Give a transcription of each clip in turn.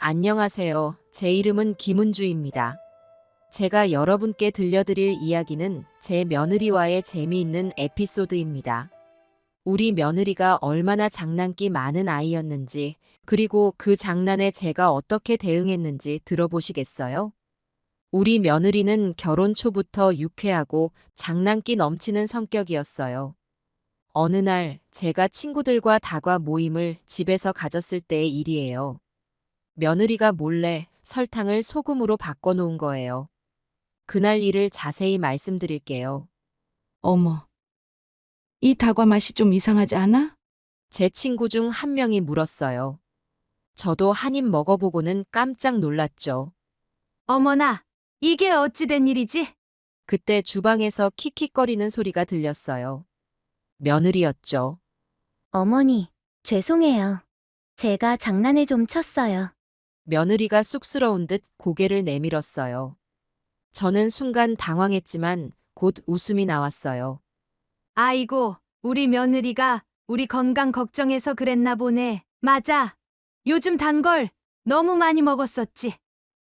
안녕하세요. 제 이름은 김은주입니다. 제가 여러분께 들려드릴 이야기는 제 며느리와의 재미있는 에피소드입니다. 우리 며느리가 얼마나 장난기 많은 아이였는지, 그리고 그 장난에 제가 어떻게 대응했는지 들어보시겠어요? 우리 며느리는 결혼 초부터 유쾌하고 장난기 넘치는 성격이었어요. 어느 날 제가 친구들과 다과 모임을 집에서 가졌을 때의 일이에요. 며느리가 몰래 설탕을 소금으로 바꿔놓은 거예요. 그날 일을 자세히 말씀드릴게요. 어머, 이 다과 맛이 좀 이상하지 않아? 제 친구 중 한 명이 물었어요. 저도 한 입 먹어보고는 깜짝 놀랐죠. 어머나, 이게 어찌 된 일이지? 그때 주방에서 킥킥거리는 소리가 들렸어요. 며느리였죠. 어머니, 죄송해요. 제가 장난을 좀 쳤어요. 며느리가 쑥스러운 듯 고개를 내밀었어요. 저는 순간 당황했지만 곧 웃음이 나왔어요. 아이고, 우리 며느리가 우리 건강 걱정해서 그랬나 보네. 맞아. 요즘 단 걸 너무 많이 먹었었지.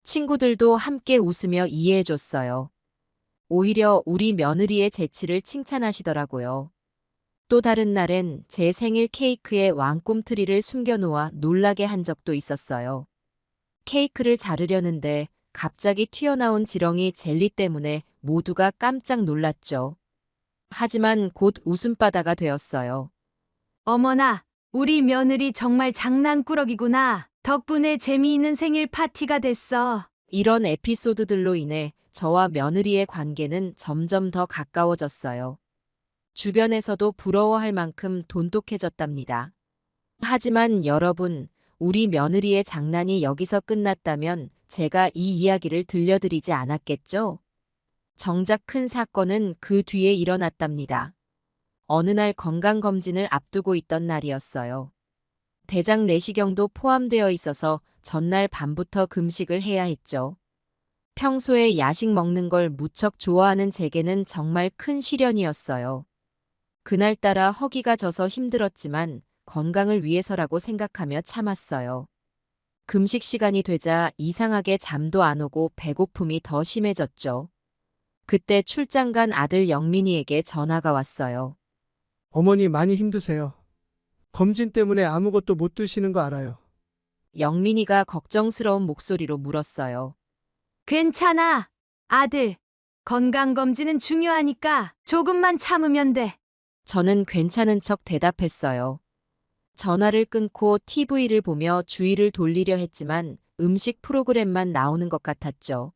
친구들도 함께 웃으며 이해해줬어요. 오히려 우리 며느리의 재치를 칭찬하시더라고요. 또 다른 날엔 제 생일 케이크에 왕꿈트리를 숨겨놓아 놀라게 한 적도 있었어요. 케이크를 자르려는데 갑자기 튀어나온 지렁이 젤리 때문에 모두가 깜짝 놀랐죠. 하지만 곧 웃음바다가 되었어요. 어머나, 우리 며느리 정말 장난꾸러기구나. 덕분에 재미있는 생일 파티가 됐어. 이런 에피소드들로 인해 저와 며느리의 관계는 점점 더 가까워졌어요. 주변에서도 부러워할 만큼 돈독해졌답니다. 하지만 여러분, 우리 며느리의 장난이 여기서 끝났다면 제가 이 이야기를 들려드리지 않았겠죠? 정작 큰 사건은 그 뒤에 일어났답니다. 어느 날 건강검진을 앞두고 있던 날이었어요. 대장 내시경도 포함되어 있어서 전날 밤부터 금식을 해야 했죠. 평소에 야식 먹는 걸 무척 좋아하는 제게는 정말 큰 시련이었어요. 그날따라 허기가 져서 힘들었지만 건강을 위해서라고 생각하며 참았어요. 금식 시간이 되자 이상하게 잠도 안 오고 배고픔이 더 심해졌죠. 그때 출장 간 아들 영민이에게 전화가 왔어요. 어머니 많이 힘드세요. 검진 때문에 아무것도 못 드시는 거 알아요. 영민이가 걱정스러운 목소리로 물었어요. 괜찮아. 아들, 건강검진은 중요하니까 조금만 참으면 돼. 저는 괜찮은 척 대답했어요. 전화를 끊고 TV를 보며 주의를 돌리려 했지만 음식 프로그램만 나오는 것 같았죠.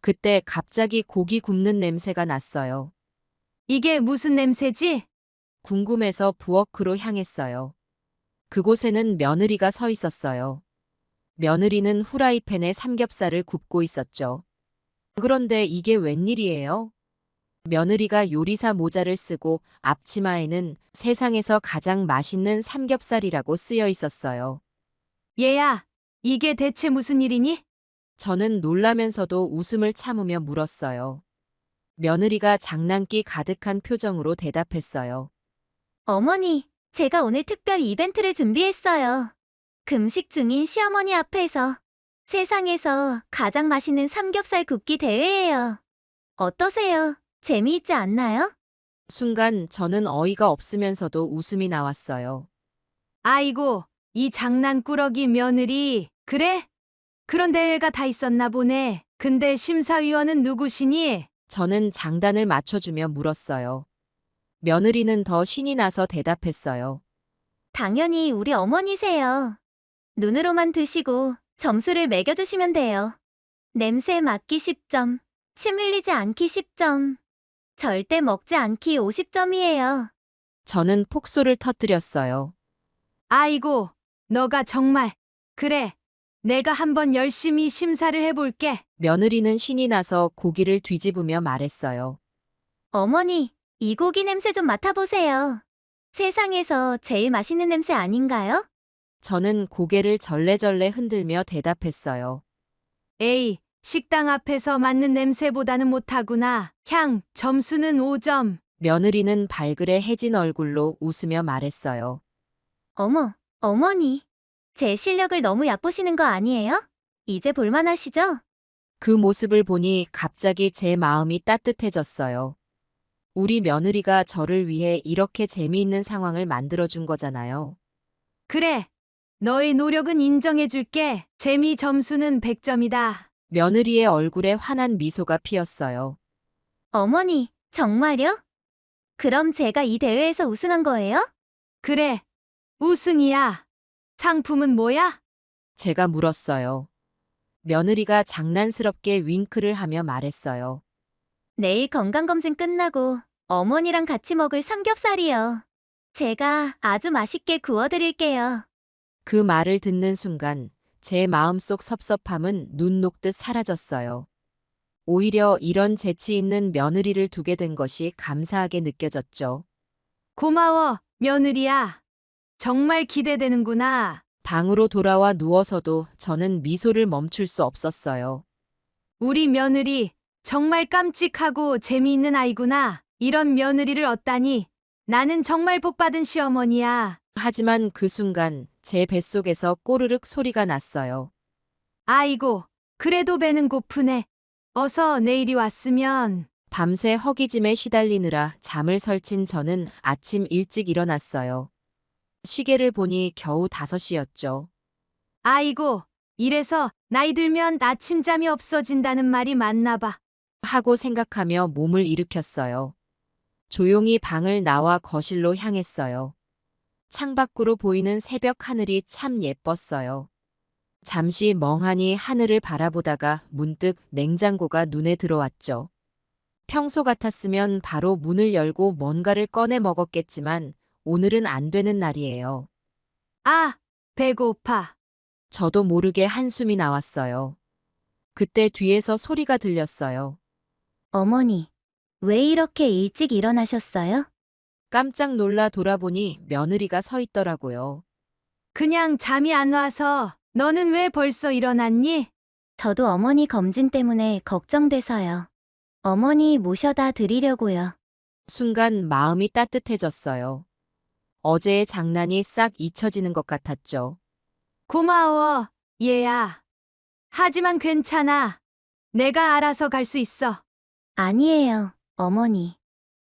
그때 갑자기 고기 굽는 냄새가 났어요. 이게 무슨 냄새지? 궁금해서 부엌으로 향했어요. 그곳에는 며느리가 서 있었어요. 며느리는 후라이팬에 삼겹살을 굽고 있었죠. 그런데 이게 웬일이에요? 며느리가 요리사 모자를 쓰고 앞치마에는 세상에서 가장 맛있는 삼겹살이라고 쓰여 있었어요. 얘야, 이게 대체 무슨 일이니? 저는 놀라면서도 웃음을 참으며 물었어요. 며느리가 장난기 가득한 표정으로 대답했어요. 어머니, 제가 오늘 특별 이벤트를 준비했어요. 금식 중인 시어머니 앞에서 세상에서 가장 맛있는 삼겹살 굽기 대회예요. 어떠세요? 재미있지 않나요? 순간 저는 어이가 없으면서도 웃음이 나왔어요. 아이고, 이 장난꾸러기 며느리. 그래? 그런 대회가 다 있었나 보네. 근데 심사위원은 누구시니? 저는 장단을 맞춰주며 물었어요. 며느리는 더 신이 나서 대답했어요. 당연히 우리 어머니세요. 눈으로만 드시고 점수를 매겨주시면 돼요. 냄새 맡기 10점, 침 흘리지 않기 10점, 절대 먹지 않기 50점이에요. 저는 폭소를 터뜨렸어요. 아이고, 너가 정말. 그래, 내가 한번 열심히 심사를 해볼게. 며느리는 신이 나서 고기를 뒤집으며 말했어요. 어머니, 이 고기 냄새 좀 맡아보세요. 세상에서 제일 맛있는 냄새 아닌가요? 저는 고개를 절레절레 흔들며 대답했어요. 에이, 식당 앞에서 맡는 냄새보다는 못하구나. 향, 점수는 5점. 며느리는 발그레 해진 얼굴로 웃으며 말했어요. 어머, 어머니. 제 실력을 너무 얕보시는 거 아니에요? 이제 볼만하시죠? 그 모습을 보니 갑자기 제 마음이 따뜻해졌어요. 우리 며느리가 저를 위해 이렇게 재미있는 상황을 만들어준 거잖아요. 그래. 너의 노력은 인정해줄게. 재미 점수는 100점이다. 며느리의 얼굴에 환한 미소가 피었어요. 어머니, 정말요? 그럼 제가 이 대회에서 우승한 거예요? 그래. 우승이야. 상품은 뭐야? 제가 물었어요. 며느리가 장난스럽게 윙크를 하며 말했어요. 내일 건강검진 끝나고 어머니랑 같이 먹을 삼겹살이요. 제가 아주 맛있게 구워드릴게요. 그 말을 듣는 순간 제 마음속 섭섭함은 눈 녹듯 사라졌어요. 오히려 이런 재치 있는 며느리를 두게 된 것이 감사하게 느껴졌죠. 고마워, 며느리야. 정말 기대되는구나. 방으로 돌아와 누워서도 저는 미소를 멈출 수 없었어요. 우리 며느리 정말 깜찍하고 재미있는 아이구나. 이런 며느리를 얻다니. 나는 정말 복받은 시어머니야. 하지만 그 순간 제 뱃속에서 꼬르륵 소리가 났어요. 아이고, 그래도 배는 고프네. 어서 내일이 왔으면. 밤새 허기짐에 시달리느라 잠을 설친 저는 아침 일찍 일어났어요. 시계를 보니 겨우 5시였죠. 아이고, 이래서 나이 들면 아침잠이 없어진다는 말이 맞나 봐. 하고 생각하며 몸을 일으켰어요. 조용히 방을 나와 거실로 향했어요. 창밖으로 보이는 새벽 하늘이 참 예뻤어요. 잠시 멍하니 하늘을 바라보다가 문득 냉장고가 눈에 들어왔죠. 평소 같았으면 바로 문을 열고 뭔가를 꺼내 먹었겠지만 오늘은 안 되는 날이에요. 아, 배고파. 저도 모르게 한숨이 나왔어요. 그때 뒤에서 소리가 들렸어요. 어머니, 왜 이렇게 일찍 일어나셨어요? 깜짝 놀라 돌아보니 며느리가 서 있더라고요. 그냥 잠이 안 와서. 너는 왜 벌써 일어났니? 저도 어머니 검진 때문에 걱정돼서요. 어머니 모셔다 드리려고요. 순간 마음이 따뜻해졌어요. 어제의 장난이 싹 잊혀지는 것 같았죠. 고마워, 얘야. 하지만 괜찮아. 내가 알아서 갈 수 있어. 아니에요, 어머니.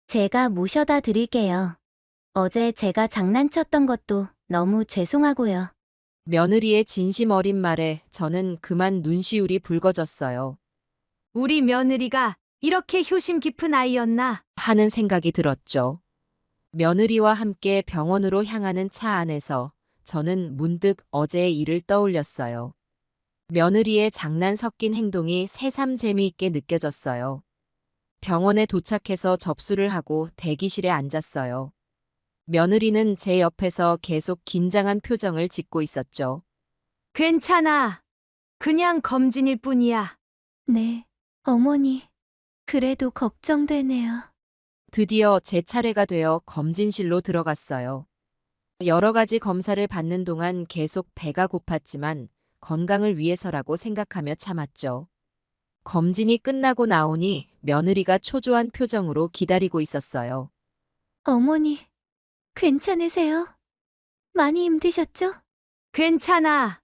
제가 모셔다 드릴게요. 어제 제가 장난쳤던 것도 너무 죄송하고요. 며느리의 진심 어린 말에 저는 그만 눈시울이 붉어졌어요. 우리 며느리가 이렇게 효심 깊은 아이였나? 하는 생각이 들었죠. 며느리와 함께 병원으로 향하는 차 안에서 저는 문득 어제의 일을 떠올렸어요. 며느리의 장난 섞인 행동이 새삼 재미있게 느껴졌어요. 병원에 도착해서 접수를 하고 대기실에 앉았어요. 며느리는 제 옆에서 계속 긴장한 표정을 짓고 있었죠. 괜찮아. 그냥 검진일 뿐이야. 네, 어머니. 그래도 걱정되네요. 드디어 제 차례가 되어 검진실로 들어갔어요. 여러 가지 검사를 받는 동안 계속 배가 고팠지만 건강을 위해서라고 생각하며 참았죠. 검진이 끝나고 나오니 며느리가 초조한 표정으로 기다리고 있었어요. 어머니, 괜찮으세요? 많이 힘드셨죠? 괜찮아.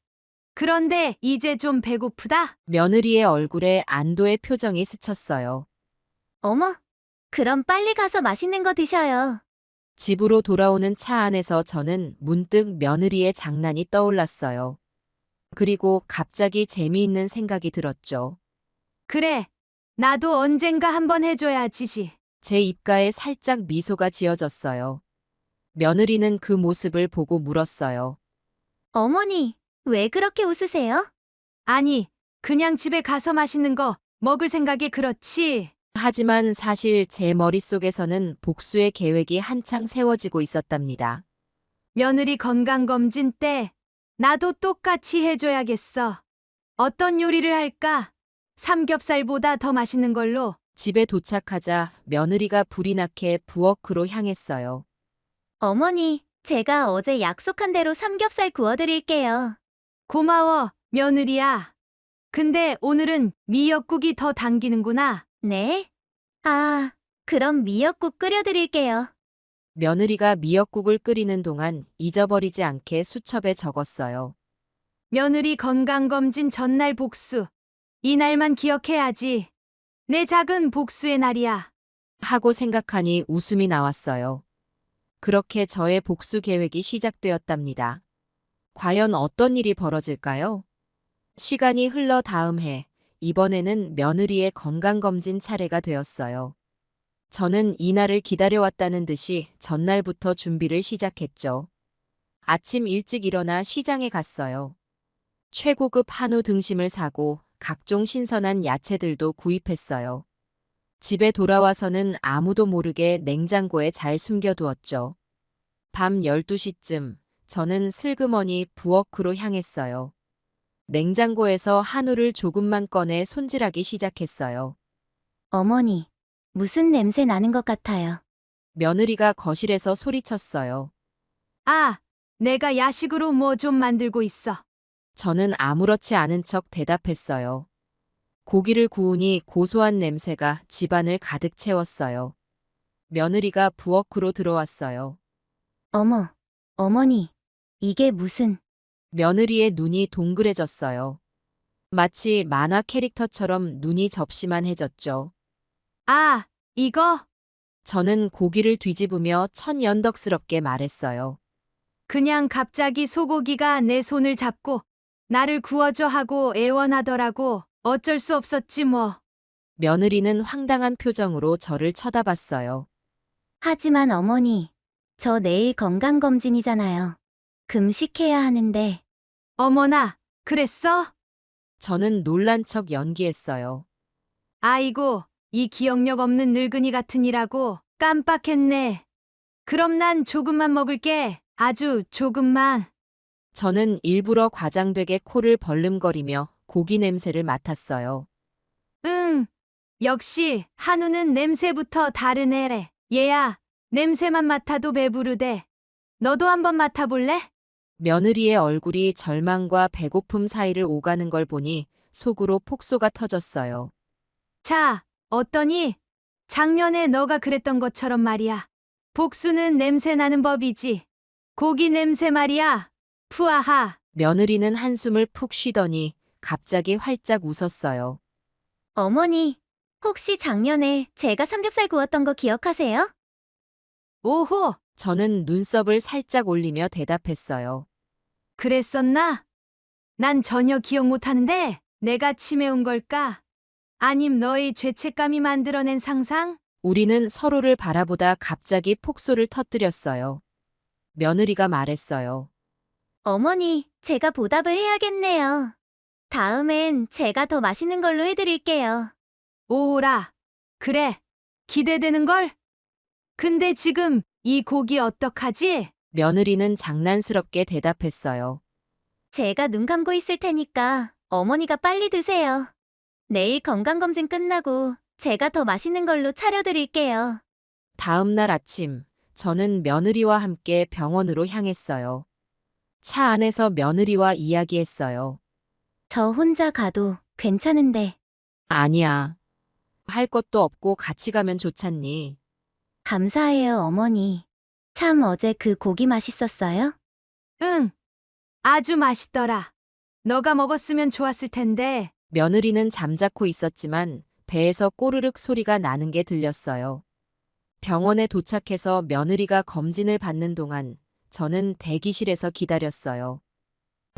그런데 이제 좀 배고프다? 며느리의 얼굴에 안도의 표정이 스쳤어요. 어머, 그럼 빨리 가서 맛있는 거 드셔요. 집으로 돌아오는 차 안에서 저는 문득 며느리의 장난이 떠올랐어요. 그리고 갑자기 재미있는 생각이 들었죠. 그래. 나도 언젠가 한번 해줘야지. 제 입가에 살짝 미소가 지어졌어요. 며느리는 그 모습을 보고 물었어요. 어머니, 왜 그렇게 웃으세요? 아니, 그냥 집에 가서 맛있는 거 먹을 생각에 그렇지. 하지만 사실 제 머릿속에서는 복수의 계획이 한창 세워지고 있었답니다. 며느리 건강검진 때 나도 똑같이 해줘야겠어. 어떤 요리를 할까? 삼겹살보다 더 맛있는 걸로. 집에 도착하자 며느리가 불이 나게 부엌으로 향했어요. 어머니, 제가 어제 약속한 대로 삼겹살 구워드릴게요. 고마워, 며느리야. 근데 오늘은 미역국이 더 당기는구나. 네? 아, 그럼 미역국 끓여드릴게요. 며느리가 미역국을 끓이는 동안 잊어버리지 않게 수첩에 적었어요. 며느리 건강검진 전날 복수. 이날만 기억해야지. 내 작은 복수의 날이야. 하고 생각하니 웃음이 나왔어요. 그렇게 저의 복수 계획이 시작되었답니다. 과연 어떤 일이 벌어질까요? 시간이 흘러 다음 해, 이번에는 며느리의 건강검진 차례가 되었어요. 저는 이날을 기다려왔다는 듯이 전날부터 준비를 시작했죠. 아침 일찍 일어나 시장에 갔어요. 최고급 한우 등심을 사고 각종 신선한 야채들도 구입했어요. 집에 돌아와서는 아무도 모르게 냉장고에 잘 숨겨두었죠. 밤 12시쯤 저는 슬그머니 부엌으로 향했어요. 냉장고에서 한우를 조금만 꺼내 손질하기 시작했어요. 어머니, 무슨 냄새 나는 것 같아요. 며느리가 거실에서 소리쳤어요. 아, 내가 야식으로 뭐 좀 만들고 있어. 저는 아무렇지 않은 척 대답했어요. 고기를 구우니 고소한 냄새가 집안을 가득 채웠어요. 며느리가 부엌으로 들어왔어요. 어머, 어머니, 이게 무슨... 며느리의 눈이 동그래졌어요. 마치 만화 캐릭터처럼 눈이 접시만해졌죠. 아, 이거? 저는 고기를 뒤집으며 천연덕스럽게 말했어요. 그냥 갑자기 소고기가 내 손을 잡고 나를 구워줘 하고 애원하더라고. 어쩔 수 없었지 뭐. 며느리는 황당한 표정으로 저를 쳐다봤어요. 하지만 어머니, 저 내일 건강검진이잖아요. 금식해야 하는데... 어머나, 그랬어? 저는 놀란 척 연기했어요. 아이고, 이 기억력 없는 늙은이 같으니라고 깜빡했네. 그럼 난 조금만 먹을게. 아주 조금만. 저는 일부러 과장되게 코를 벌름거리며 고기 냄새를 맡았어요. 응, 역시 한우는 냄새부터 다르네래. 얘야, 냄새만 맡아도 배부르대. 너도 한번 맡아볼래? 며느리의 얼굴이 절망과 배고픔 사이를 오가는 걸 보니 속으로 폭소가 터졌어요. 자, 어떠니? 작년에 너가 그랬던 것처럼 말이야. 복수는 냄새 나는 법이지. 고기 냄새 말이야. 푸아하. 며느리는 한숨을 푹 쉬더니 갑자기 활짝 웃었어요. 어머니, 혹시 작년에 제가 삼겹살 구웠던 거 기억하세요? 오호, 저는 눈썹을 살짝 올리며 대답했어요. 그랬었나? 난 전혀 기억 못하는데 내가 치매온 걸까? 아님 너의 죄책감이 만들어낸 상상? 우리는 서로를 바라보다 갑자기 폭소를 터뜨렸어요. 며느리가 말했어요. 어머니, 제가 보답을 해야겠네요. 다음엔 제가 더 맛있는 걸로 해드릴게요. 오호라. 그래, 기대되는걸? 근데 지금 이 고기 어떡하지? 며느리는 장난스럽게 대답했어요. 제가 눈 감고 있을 테니까 어머니가 빨리 드세요. 내일 건강검진 끝나고 제가 더 맛있는 걸로 차려드릴게요. 다음 날 아침, 저는 며느리와 함께 병원으로 향했어요. 차 안에서 며느리와 이야기했어요. 저 혼자 가도 괜찮은데 아니야. 할 것도 없고 같이 가면 좋잖니. 감사해요, 어머니. 참 어제 그 고기 맛있었어요? 응, 아주 맛있더라. 너가 먹었으면 좋았을 텐데. 며느리는 잠자코 있었지만 배에서 꼬르륵 소리가 나는 게 들렸어요. 병원에 도착해서 며느리가 검진을 받는 동안 저는 대기실에서 기다렸어요.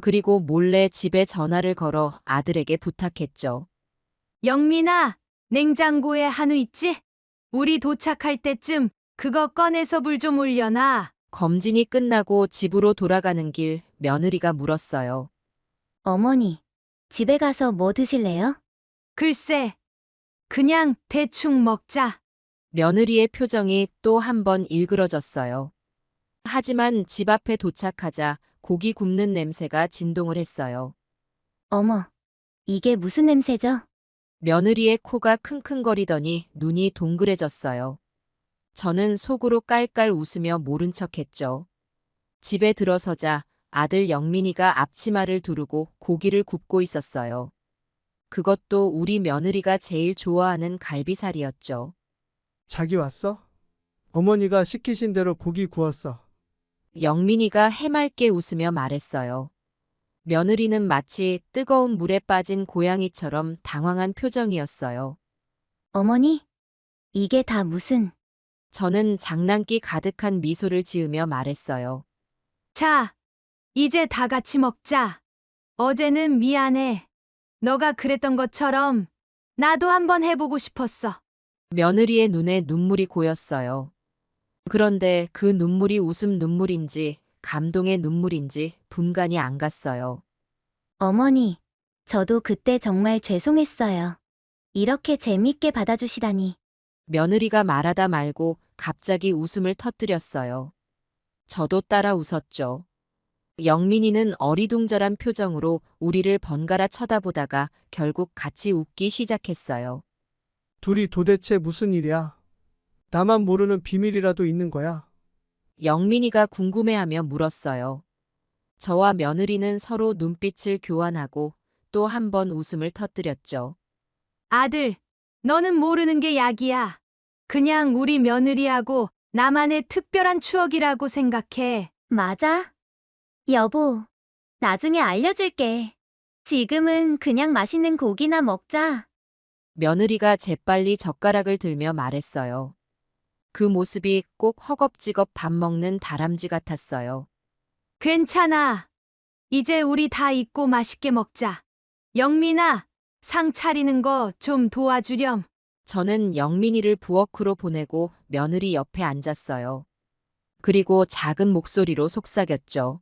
그리고 몰래 집에 전화를 걸어 아들에게 부탁했죠. 영민아, 냉장고에 한우 있지? 우리 도착할 때쯤 그거 꺼내서 불 좀 올려놔. 검진이 끝나고 집으로 돌아가는 길 며느리가 물었어요. 어머니, 집에 가서 뭐 드실래요? 글쎄, 그냥 대충 먹자. 며느리의 표정이 또 한 번 일그러졌어요. 하지만 집 앞에 도착하자 고기 굽는 냄새가 진동을 했어요. 어머, 이게 무슨 냄새죠? 며느리의 코가 킁킁거리더니 눈이 동그래졌어요. 저는 속으로 깔깔 웃으며 모른 척했죠. 집에 들어서자 아들 영민이가 앞치마를 두르고 고기를 굽고 있었어요. 그것도 우리 며느리가 제일 좋아하는 갈비살이었죠. 자기 왔어? 어머니가 시키신 대로 고기 구웠어. 영민이가 해맑게 웃으며 말했어요. 며느리는 마치 뜨거운 물에 빠진 고양이처럼 당황한 표정이었어요. 어머니, 이게 다 무슨... 저는 장난기 가득한 미소를 지으며 말했어요. 자, 이제 다 같이 먹자. 어제는 미안해. 너가 그랬던 것처럼 나도 한번 해보고 싶었어. 며느리의 눈에 눈물이 고였어요. 그런데 그 눈물이 웃음 눈물인지 감동의 눈물인지 분간이 안 갔어요. 어머니, 저도 그때 정말 죄송했어요. 이렇게 재미있게 받아주시다니. 며느리가 말하다 말고 갑자기 웃음을 터뜨렸어요. 저도 따라 웃었죠. 영민이는 어리둥절한 표정으로 우리를 번갈아 쳐다보다가 결국 같이 웃기 시작했어요. 둘이 도대체 무슨 일이야? 나만 모르는 비밀이라도 있는 거야? 영민이가 궁금해하며 물었어요. 저와 며느리는 서로 눈빛을 교환하고 또 한 번 웃음을 터뜨렸죠. 아들, 너는 모르는 게 약이야. 그냥 우리 며느리하고 나만의 특별한 추억이라고 생각해. 맞아? 여보, 나중에 알려줄게. 지금은 그냥 맛있는 고기나 먹자. 며느리가 재빨리 젓가락을 들며 말했어요. 그 모습이 꼭 허겁지겁 밥 먹는 다람쥐 같았어요. 괜찮아. 이제 우리 다 잊고 맛있게 먹자. 영민아, 상 차리는 거 좀 도와주렴. 저는 영민이를 부엌으로 보내고 며느리 옆에 앉았어요. 그리고 작은 목소리로 속삭였죠.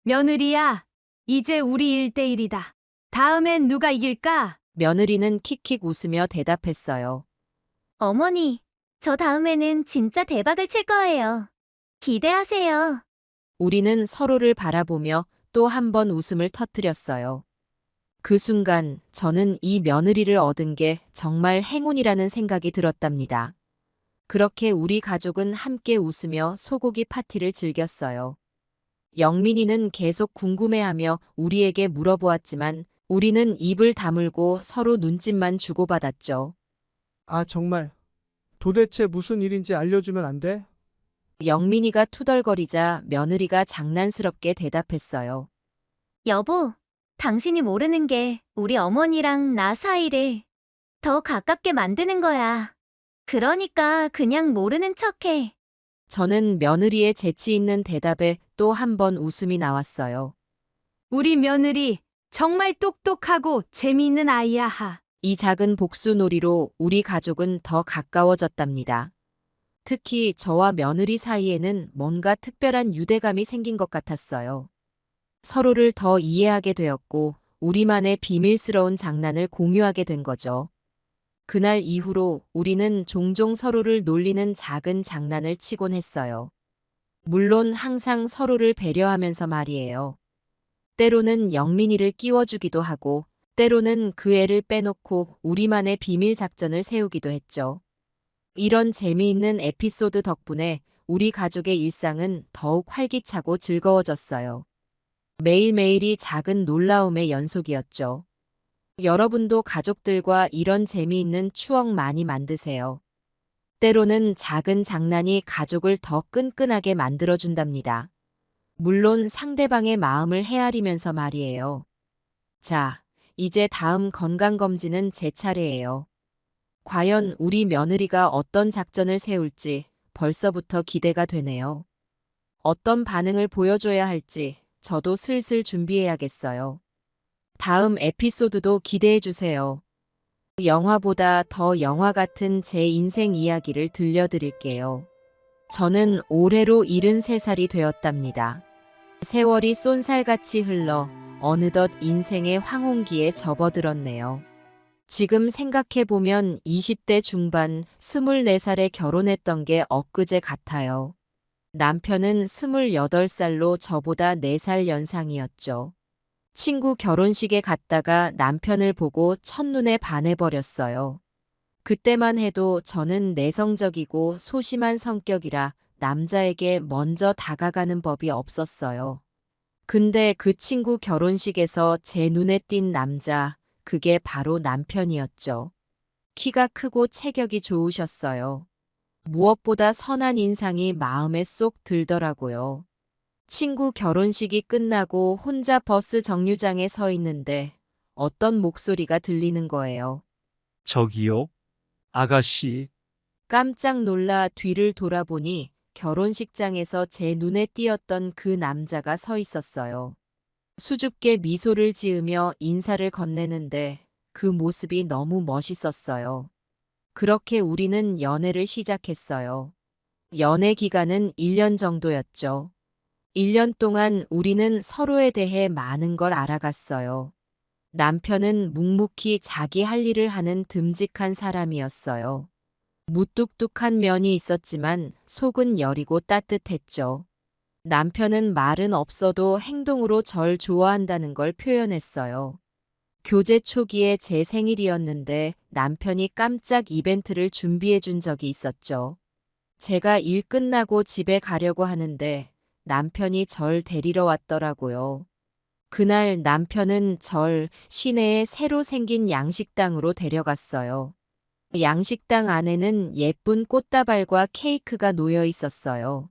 며느리야, 이제 우리 1대1이다. 다음엔 누가 이길까? 며느리는 킥킥 웃으며 대답했어요. 어머니, 저 다음에는 진짜 대박을 칠 거예요. 기대하세요. 우리는 서로를 바라보며 또 한 번 웃음을 터뜨렸어요. 그 순간 저는 이 며느리를 얻은 게 정말 행운이라는 생각이 들었답니다. 그렇게 우리 가족은 함께 웃으며 소고기 파티를 즐겼어요. 영민이는 계속 궁금해하며 우리에게 물어보았지만 우리는 입을 다물고 서로 눈짓만 주고받았죠. 아, 정말. 도대체 무슨 일인지 알려주면 안 돼? 영민이가 투덜거리자 며느리가 장난스럽게 대답했어요. 여보, 당신이 모르는 게 우리 어머니랑 나 사이를 더 가깝게 만드는 거야. 그러니까 그냥 모르는 척해. 저는 며느리의 재치 있는 대답에 또 한 번 웃음이 나왔어요. 우리 며느리 정말 똑똑하고 재미있는 아이야 하. 이 작은 복수놀이로 우리 가족은 더 가까워졌답니다. 특히 저와 며느리 사이에는 뭔가 특별한 유대감이 생긴 것 같았어요. 서로를 더 이해하게 되었고 우리만의 비밀스러운 장난을 공유하게 된 거죠. 그날 이후로 우리는 종종 서로를 놀리는 작은 장난을 치곤 했어요. 물론 항상 서로를 배려하면서 말이에요. 때로는 영민이를 끼워주기도 하고 때로는 그 애를 빼놓고 우리만의 비밀 작전을 세우기도 했죠. 이런 재미있는 에피소드 덕분에 우리 가족의 일상은 더욱 활기차고 즐거워졌어요. 매일매일이 작은 놀라움의 연속이었죠. 여러분도 가족들과 이런 재미있는 추억 많이 만드세요. 때로는 작은 장난이 가족을 더 끈끈하게 만들어준답니다. 물론 상대방의 마음을 헤아리면서 말이에요. 자, 이제 다음 건강검진은 제 차례예요. 과연 우리 며느리가 어떤 작전을 세울지 벌써부터 기대가 되네요. 어떤 반응을 보여줘야 할지 저도 슬슬 준비해야겠어요. 다음 에피소드도 기대해주세요. 영화보다 더 영화 같은 제 인생 이야기를 들려드릴게요. 저는 올해로 73살이 되었답니다. 세월이 쏜살같이 흘러 어느덧 인생의 황혼기에 접어들었네요. 지금 생각해보면 20대 중반 24살에 결혼했던 게 엊그제 같아요. 남편은 28살로 저보다 4살 연상이었죠. 친구 결혼식에 갔다가 남편을 보고 첫눈에 반해버렸어요. 그때만 해도 저는 내성적이고 소심한 성격이라 남자에게 먼저 다가가는 법이 없었어요. 근데 그 친구 결혼식에서 제 눈에 띈 남자, 그게 바로 남편이었죠. 키가 크고 체격이 좋으셨어요. 무엇보다 선한 인상이 마음에 쏙 들더라고요. 친구 결혼식이 끝나고 혼자 버스 정류장에 서 있는데 어떤 목소리가 들리는 거예요. 저기요? 아가씨, 깜짝 놀라 뒤를 돌아보니 결혼식장에서 제 눈에 띄었던 그 남자가 서 있었어요. 수줍게 미소를 지으며 인사를 건네는데 그 모습이 너무 멋있었어요. 그렇게 우리는 연애를 시작했어요. 연애 기간은 1년 정도였죠. 1년 동안 우리는 서로에 대해 많은 걸 알아갔어요. 남편은 묵묵히 자기 할 일을 하는 듬직한 사람이었어요. 무뚝뚝한 면이 있었지만 속은 여리고 따뜻했죠. 남편은 말은 없어도 행동으로 절 좋아한다는 걸 표현했어요. 교제 초기에 제 생일이었는데 남편이 깜짝 이벤트를 준비해 준 적이 있었죠. 제가 일 끝나고 집에 가려고 하는데 남편이 절 데리러 왔더라고요. 그날 남편은 절 시내에 새로 생긴 양식당으로 데려갔어요. 양식당 안에는 예쁜 꽃다발과 케이크가 놓여 있었어요.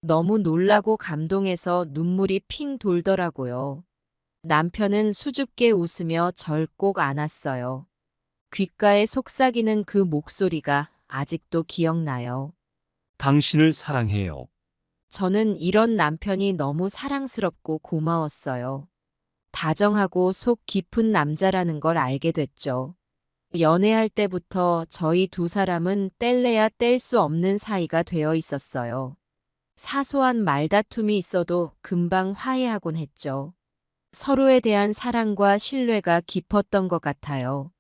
너무 놀라고 감동해서 눈물이 핑 돌더라고요. 남편은 수줍게 웃으며 절 꼭 안았어요. 귓가에 속삭이는 그 목소리가 아직도 기억나요. 당신을 사랑해요. 저는 이런 남편이 너무 사랑스럽고 고마웠어요. 다정하고 속 깊은 남자라는 걸 알게 됐죠. 연애할 때부터 저희 두 사람은 뗄래야 뗄 수 없는 사이가 되어 있었어요. 사소한 말다툼이 있어도 금방 화해하곤 했죠. 서로에 대한 사랑과 신뢰가 깊었던 것 같아요.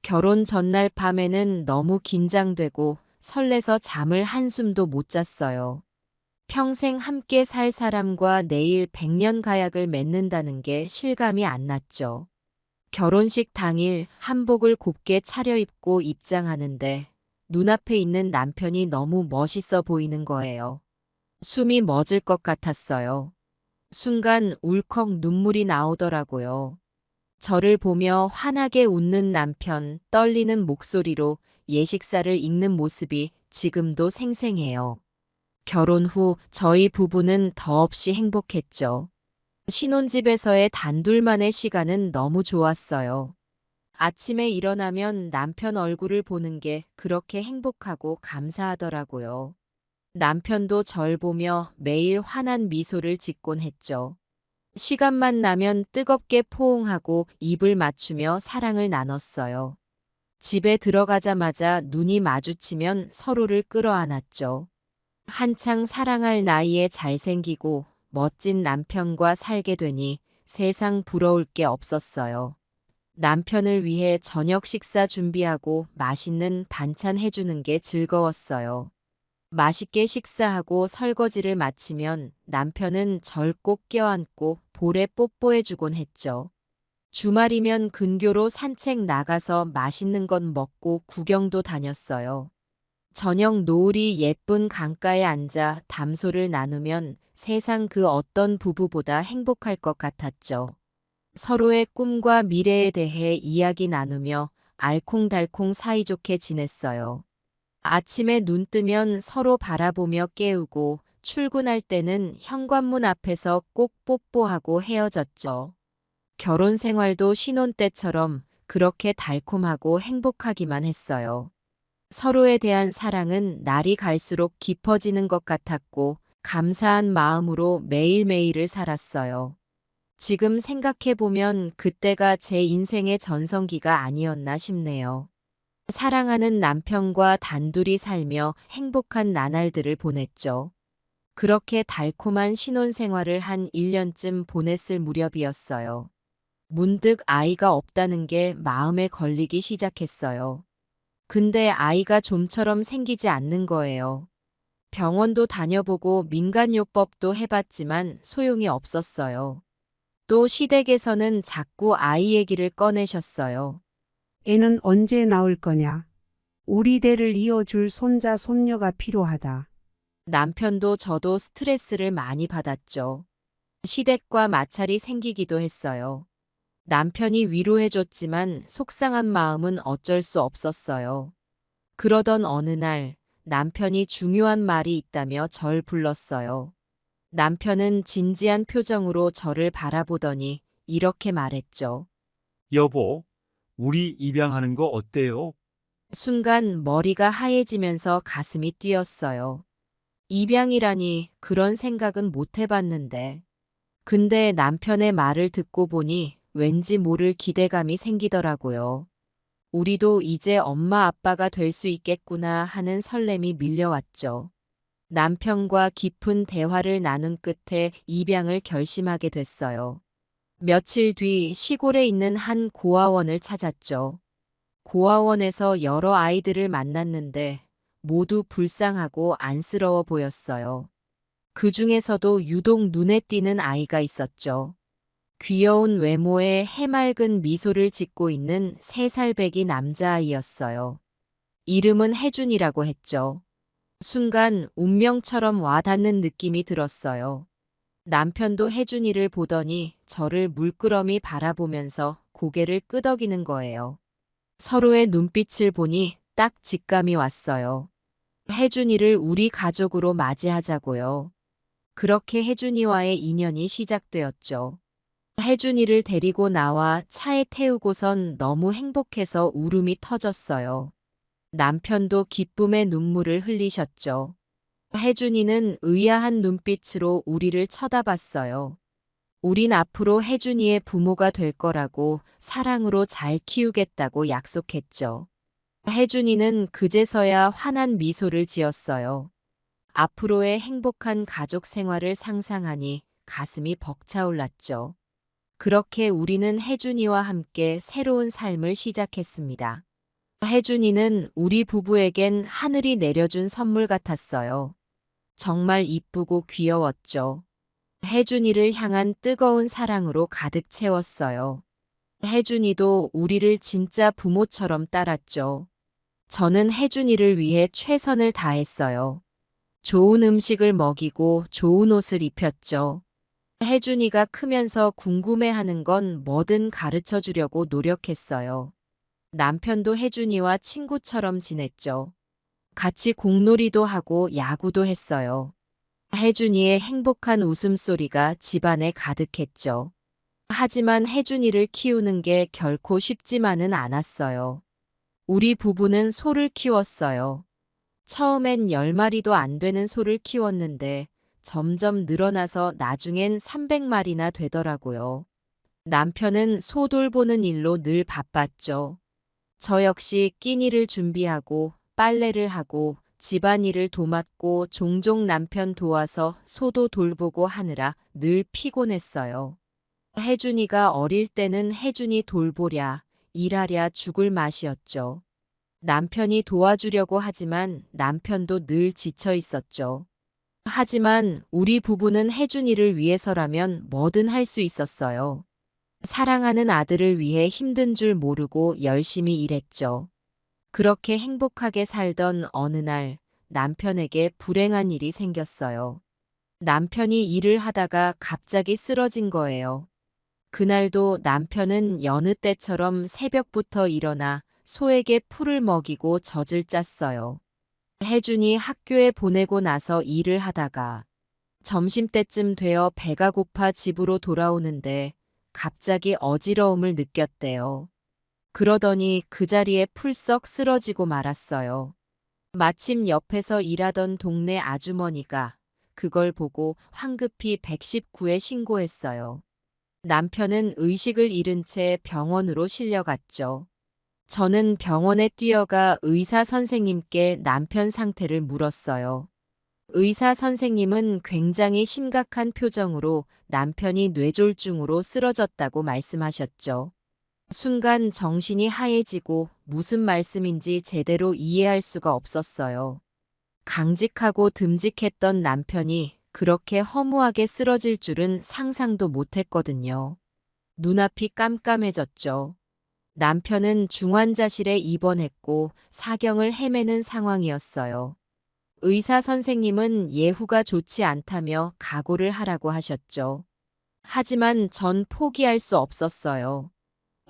결혼 전날 밤에는 너무 긴장되고 설레서 잠을 한숨도 못 잤어요. 평생 함께 살 사람과 내일 100년 가약을 맺는다는 게 실감이 안 났죠. 결혼식 당일 한복을 곱게 차려입고 입장하는데 눈앞에 있는 남편이 너무 멋있어 보이는 거예요. 숨이 멎을 것 같았어요. 순간 울컥 눈물이 나오더라고요. 저를 보며 환하게 웃는 남편, 떨리는 목소리로 예식사를 읽는 모습이 지금도 생생해요. 결혼 후 저희 부부는 더없이 행복했죠. 신혼집에서의 단둘만의 시간은 너무 좋았어요. 아침에 일어나면 남편 얼굴을 보는 게 그렇게 행복하고 감사하더라고요. 남편도 절 보며 매일 환한 미소를 짓곤 했죠. 시간만 나면 뜨겁게 포옹하고 입을 맞추며 사랑을 나눴어요. 집에 들어가자마자 눈이 마주치면 서로를 끌어안았죠. 한창 사랑할 나이에 잘생기고 멋진 남편과 살게 되니 세상 부러울 게 없었어요. 남편을 위해 저녁 식사 준비하고 맛있는 반찬 해주는 게 즐거웠어요. 맛있게 식사하고 설거지를 마치면 남편은 절 꼭 껴안고 볼에 뽀뽀해주곤 했죠. 주말이면 근교로 산책 나가서 맛있는 것 먹고 구경도 다녔어요. 저녁 노을이 예쁜 강가에 앉아 담소를 나누면 세상 그 어떤 부부보다 행복할 것 같았죠. 서로의 꿈과 미래에 대해 이야기 나누며 알콩달콩 사이좋게 지냈어요. 아침에 눈 뜨면 서로 바라보며 깨우고 출근할 때는 현관문 앞에서 꼭 뽀뽀하고 헤어졌죠. 결혼 생활도 신혼 때처럼 그렇게 달콤하고 행복하기만 했어요. 서로에 대한 사랑은 날이 갈수록 깊어지는 것 같았고 감사한 마음으로 매일매일을 살았어요. 지금 생각해보면 그때가 제 인생의 전성기가 아니었나 싶네요. 사랑하는 남편과 단둘이 살며 행복한 나날들을 보냈죠. 그렇게 달콤한 신혼생활을 한 1년쯤 보냈을 무렵이었어요. 문득 아이가 없다는 게 마음에 걸리기 시작했어요. 근데 아이가 좀처럼 생기지 않는 거예요. 병원도 다녀보고 민간요법도 해봤지만 소용이 없었어요. 또 시댁에서는 자꾸 아이 얘기를 꺼내셨어요. 애는 언제 나올 거냐? 우리 대를 이어줄 손자, 손녀가 필요하다. 남편도 저도 스트레스를 많이 받았죠. 시댁과 마찰이 생기기도 했어요. 남편이 위로해줬지만 속상한 마음은 어쩔 수 없었어요. 그러던 어느 날 남편이 중요한 말이 있다며 절 불렀어요. 남편은 진지한 표정으로 저를 바라보더니 이렇게 말했죠. 여보, 우리 입양하는 거 어때요? 순간 머리가 하얘지면서 가슴이 뛰었어요. 입양이라니 그런 생각은 못 해봤는데. 근데 남편의 말을 듣고 보니 왠지 모를 기대감이 생기더라고요. 우리도 이제 엄마 아빠가 될 수 있겠구나 하는 설렘이 밀려왔죠. 남편과 깊은 대화를 나눈 끝에 입양을 결심하게 됐어요. 며칠 뒤 시골에 있는 한 고아원을 찾았죠. 고아원에서 여러 아이들을 만났는데 모두 불쌍하고 안쓰러워 보였어요. 그 중에서도 유독 눈에 띄는 아이가 있었죠. 귀여운 외모에 해맑은 미소를 짓고 있는 3살배기 남자아이였어요. 이름은 혜준이라고 했죠. 순간 운명처럼 와닿는 느낌이 들었어요. 남편도 혜준이를 보더니 저를 물끄러미 바라보면서 고개를 끄덕이는 거예요. 서로의 눈빛을 보니 딱 직감이 왔어요. 혜준이를 우리 가족으로 맞이하자고요. 그렇게 혜준이와의 인연이 시작되었죠. 혜준이를 데리고 나와 차에 태우고선 너무 행복해서 울음이 터졌어요. 남편도 기쁨의 눈물을 흘리셨죠. 혜준이는 의아한 눈빛으로 우리를 쳐다봤어요. 우린 앞으로 혜준이의 부모가 될 거라고 사랑으로 잘 키우겠다고 약속했죠. 혜준이는 그제서야 환한 미소를 지었어요. 앞으로의 행복한 가족 생활을 상상하니 가슴이 벅차올랐죠. 그렇게 우리는 혜준이와 함께 새로운 삶을 시작했습니다. 혜준이는 우리 부부에겐 하늘이 내려준 선물 같았어요. 정말 이쁘고 귀여웠죠. 혜준이를 향한 뜨거운 사랑으로 가득 채웠어요. 혜준이도 우리를 진짜 부모처럼 따랐죠. 저는 혜준이를 위해 최선을 다했어요. 좋은 음식을 먹이고 좋은 옷을 입혔죠. 혜준이가 크면서 궁금해하는 건 뭐든 가르쳐 주려고 노력했어요. 남편도 혜준이와 친구처럼 지냈죠. 같이 공놀이도 하고 야구도 했어요. 혜준이의 행복한 웃음소리가 집안에 가득했죠. 하지만 혜준이를 키우는 게 결코 쉽지만은 않았어요. 우리 부부는 소를 키웠어요. 처음엔 10마리도 안 되는 소를 키웠는데 점점 늘어나서 나중엔 300마리나 되더라고요. 남편은 소 돌보는 일로 늘 바빴죠. 저 역시 끼니를 준비하고 빨래를 하고 집안일을 도맡고 종종 남편 도와서 소도 돌보고 하느라 늘 피곤했어요. 혜준이가 어릴 때는 혜준이 돌보랴, 일하랴 죽을 맛이었죠. 남편이 도와주려고 하지만 남편도 늘 지쳐 있었죠. 하지만 우리 부부는 혜준이를 위해서라면 뭐든 할 수 있었어요. 사랑하는 아들을 위해 힘든 줄 모르고 열심히 일했죠. 그렇게 행복하게 살던 어느 날 남편에게 불행한 일이 생겼어요. 남편이 일을 하다가 갑자기 쓰러진 거예요. 그날도 남편은 여느 때처럼 새벽부터 일어나 소에게 풀을 먹이고 젖을 짰어요. 혜준이 학교에 보내고 나서 일을 하다가 점심때쯤 되어 배가 고파 집으로 돌아오는데 갑자기 어지러움을 느꼈대요. 그러더니 그 자리에 풀썩 쓰러지고 말았어요. 마침 옆에서 일하던 동네 아주머니가 그걸 보고 황급히 119에 신고했어요. 남편은 의식을 잃은 채 병원으로 실려갔죠. 저는 병원에 뛰어가 의사 선생님께 남편 상태를 물었어요. 의사 선생님은 굉장히 심각한 표정으로 남편이 뇌졸중으로 쓰러졌다고 말씀하셨죠. 순간 정신이 하얘지고 무슨 말씀인지 제대로 이해할 수가 없었어요. 강직하고 듬직했던 남편이 그렇게 허무하게 쓰러질 줄은 상상도 못했거든요. 눈앞이 깜깜해졌죠. 남편은 중환자실에 입원했고 사경을 헤매는 상황이었어요. 의사 선생님은 예후가 좋지 않다며 각오를 하라고 하셨죠. 하지만 전 포기할 수 없었어요.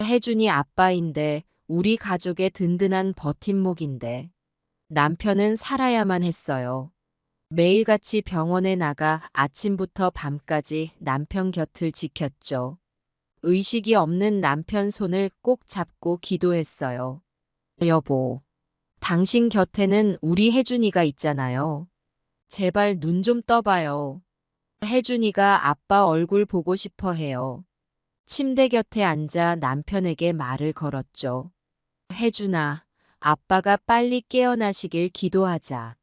혜준이 아빠인데 우리 가족의 든든한 버팀목인데 남편은 살아야만 했어요. 매일같이 병원에 나가 아침부터 밤까지 남편 곁을 지켰죠. 의식이 없는 남편 손을 꼭 잡고 기도했어요. 여보, 당신 곁에는 우리 혜준이가 있잖아요. 제발 눈 좀 떠봐요. 혜준이가 아빠 얼굴 보고 싶어 해요. 침대 곁에 앉아 남편에게 말을 걸었죠. 혜준아, 아빠가 빨리 깨어나시길 기도하자.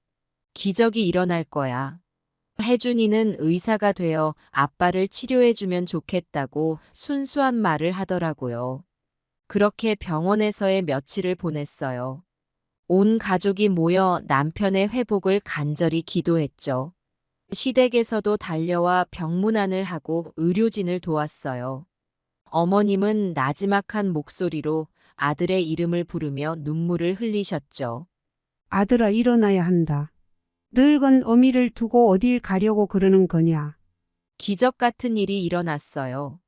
기적이 일어날 거야. 혜준이는 의사가 되어 아빠를 치료해주면 좋겠다고 순수한 말을 하더라고요. 그렇게 병원에서의 며칠을 보냈어요. 온 가족이 모여 남편의 회복을 간절히 기도했죠. 시댁에서도 달려와 병문안을 하고 의료진을 도왔어요. 어머님은 나지막한 목소리로 아들의 이름을 부르며 눈물을 흘리셨죠. 아들아, 일어나야 한다. 늙은 어미를 두고 어딜 가려고 그러는 거냐? 기적 같은 일이 일어났어요.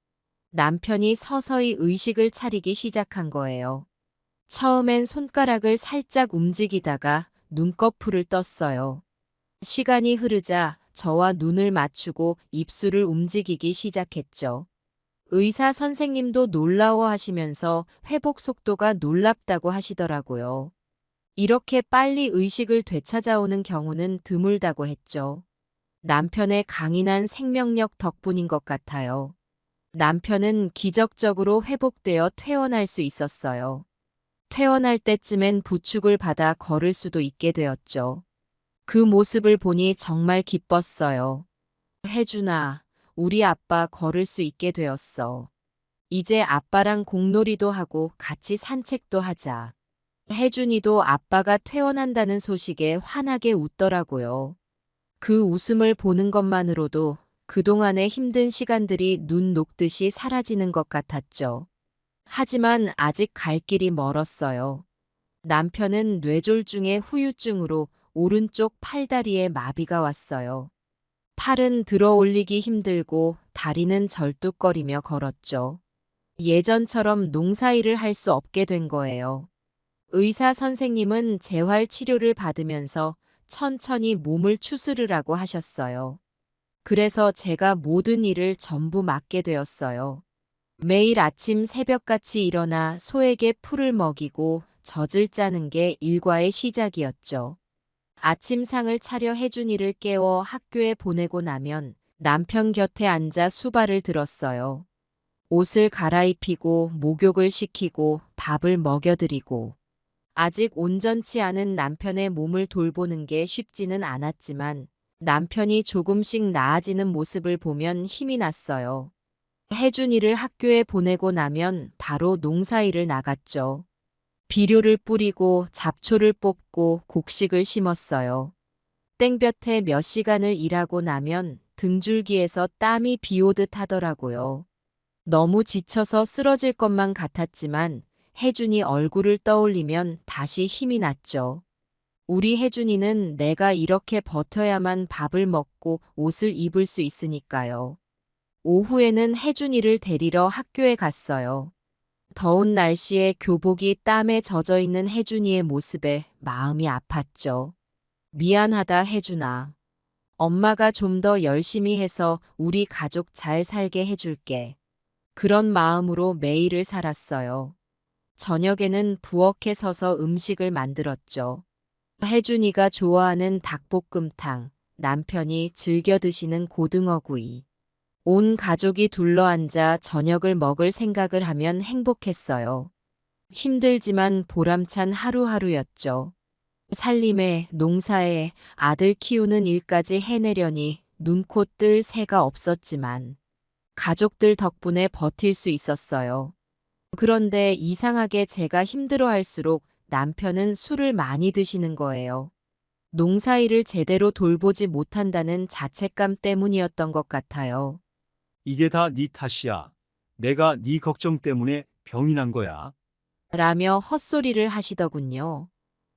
남편이 서서히 의식을 차리기 시작한 거예요. 처음엔 손가락을 살짝 움직이다가 눈꺼풀을 떴어요. 시간이 흐르자 저와 눈을 맞추고 입술을 움직이기 시작했죠. 의사 선생님도 놀라워하시면서 회복 속도가 놀랍다고 하시더라고요. 이렇게 빨리 의식을 되찾아오는 경우는 드물다고 했죠. 남편의 강인한 생명력 덕분인 것 같아요. 남편은 기적적으로 회복되어 퇴원할 수 있었어요. 퇴원할 때쯤엔 부축을 받아 걸을 수도 있게 되었죠. 그 모습을 보니 정말 기뻤어요. 혜준아, 우리 아빠 걸을 수 있게 되었어. 이제 아빠랑 공놀이도 하고 같이 산책도 하자. 혜준이도 아빠가 퇴원한다는 소식에 환하게 웃더라고요. 그 웃음을 보는 것만으로도 그동안의 힘든 시간들이 눈 녹듯이 사라지는 것 같았죠. 하지만 아직 갈 길이 멀었어요. 남편은 뇌졸중의 후유증으로 오른쪽 팔다리에 마비가 왔어요. 팔은 들어 올리기 힘들고 다리는 절뚝거리며 걸었죠. 예전처럼 농사일을 할 수 없게 된 거예요. 의사 선생님은 재활 치료를 받으면서 천천히 몸을 추스르라고 하셨어요. 그래서 제가 모든 일을 전부 맡게 되었어요. 매일 아침 새벽같이 일어나 소에게 풀을 먹이고 젖을 짜는 게 일과의 시작이었죠. 아침상을 차려 혜준이를 깨워 학교에 보내고 나면 남편 곁에 앉아 수발을 들었어요. 옷을 갈아입히고 목욕을 시키고 밥을 먹여드리고 아직 온전치 않은 남편의 몸을 돌보는 게 쉽지는 않았지만 남편이 조금씩 나아지는 모습을 보면 힘이 났어요. 혜준이를 학교에 보내고 나면 바로 농사일을 나갔죠. 비료를 뿌리고 잡초를 뽑고 곡식을 심었어요. 땡볕에 몇 시간을 일하고 나면 등줄기에서 땀이 비오듯 하더라고요. 너무 지쳐서 쓰러질 것만 같았지만 혜준이 얼굴을 떠올리면 다시 힘이 났죠. 우리 혜준이는 내가 이렇게 버텨야만 밥을 먹고 옷을 입을 수 있으니까요. 오후에는 혜준이를 데리러 학교에 갔어요. 더운 날씨에 교복이 땀에 젖어 있는 혜준이의 모습에 마음이 아팠죠. 미안하다, 혜준아. 엄마가 좀 더 열심히 해서 우리 가족 잘 살게 해줄게. 그런 마음으로 매일을 살았어요. 저녁에는 부엌에 서서 음식을 만들었죠. 혜준이가 좋아하는 닭볶음탕, 남편이 즐겨 드시는 고등어구이. 온 가족이 둘러앉아 저녁을 먹을 생각을 하면 행복했어요. 힘들지만 보람찬 하루하루였죠. 살림에, 농사에, 아들 키우는 일까지 해내려니 눈코 뜰 새가 없었지만 가족들 덕분에 버틸 수 있었어요. 그런데 이상하게 제가 힘들어할수록 남편은 술을 많이 드시는 거예요. 농사일을 제대로 돌보지 못한다는 자책감 때문이었던 것 같아요. 이게 다 네 탓이야. 내가 네 걱정 때문에 병이 난 거야. 라며 헛소리를 하시더군요.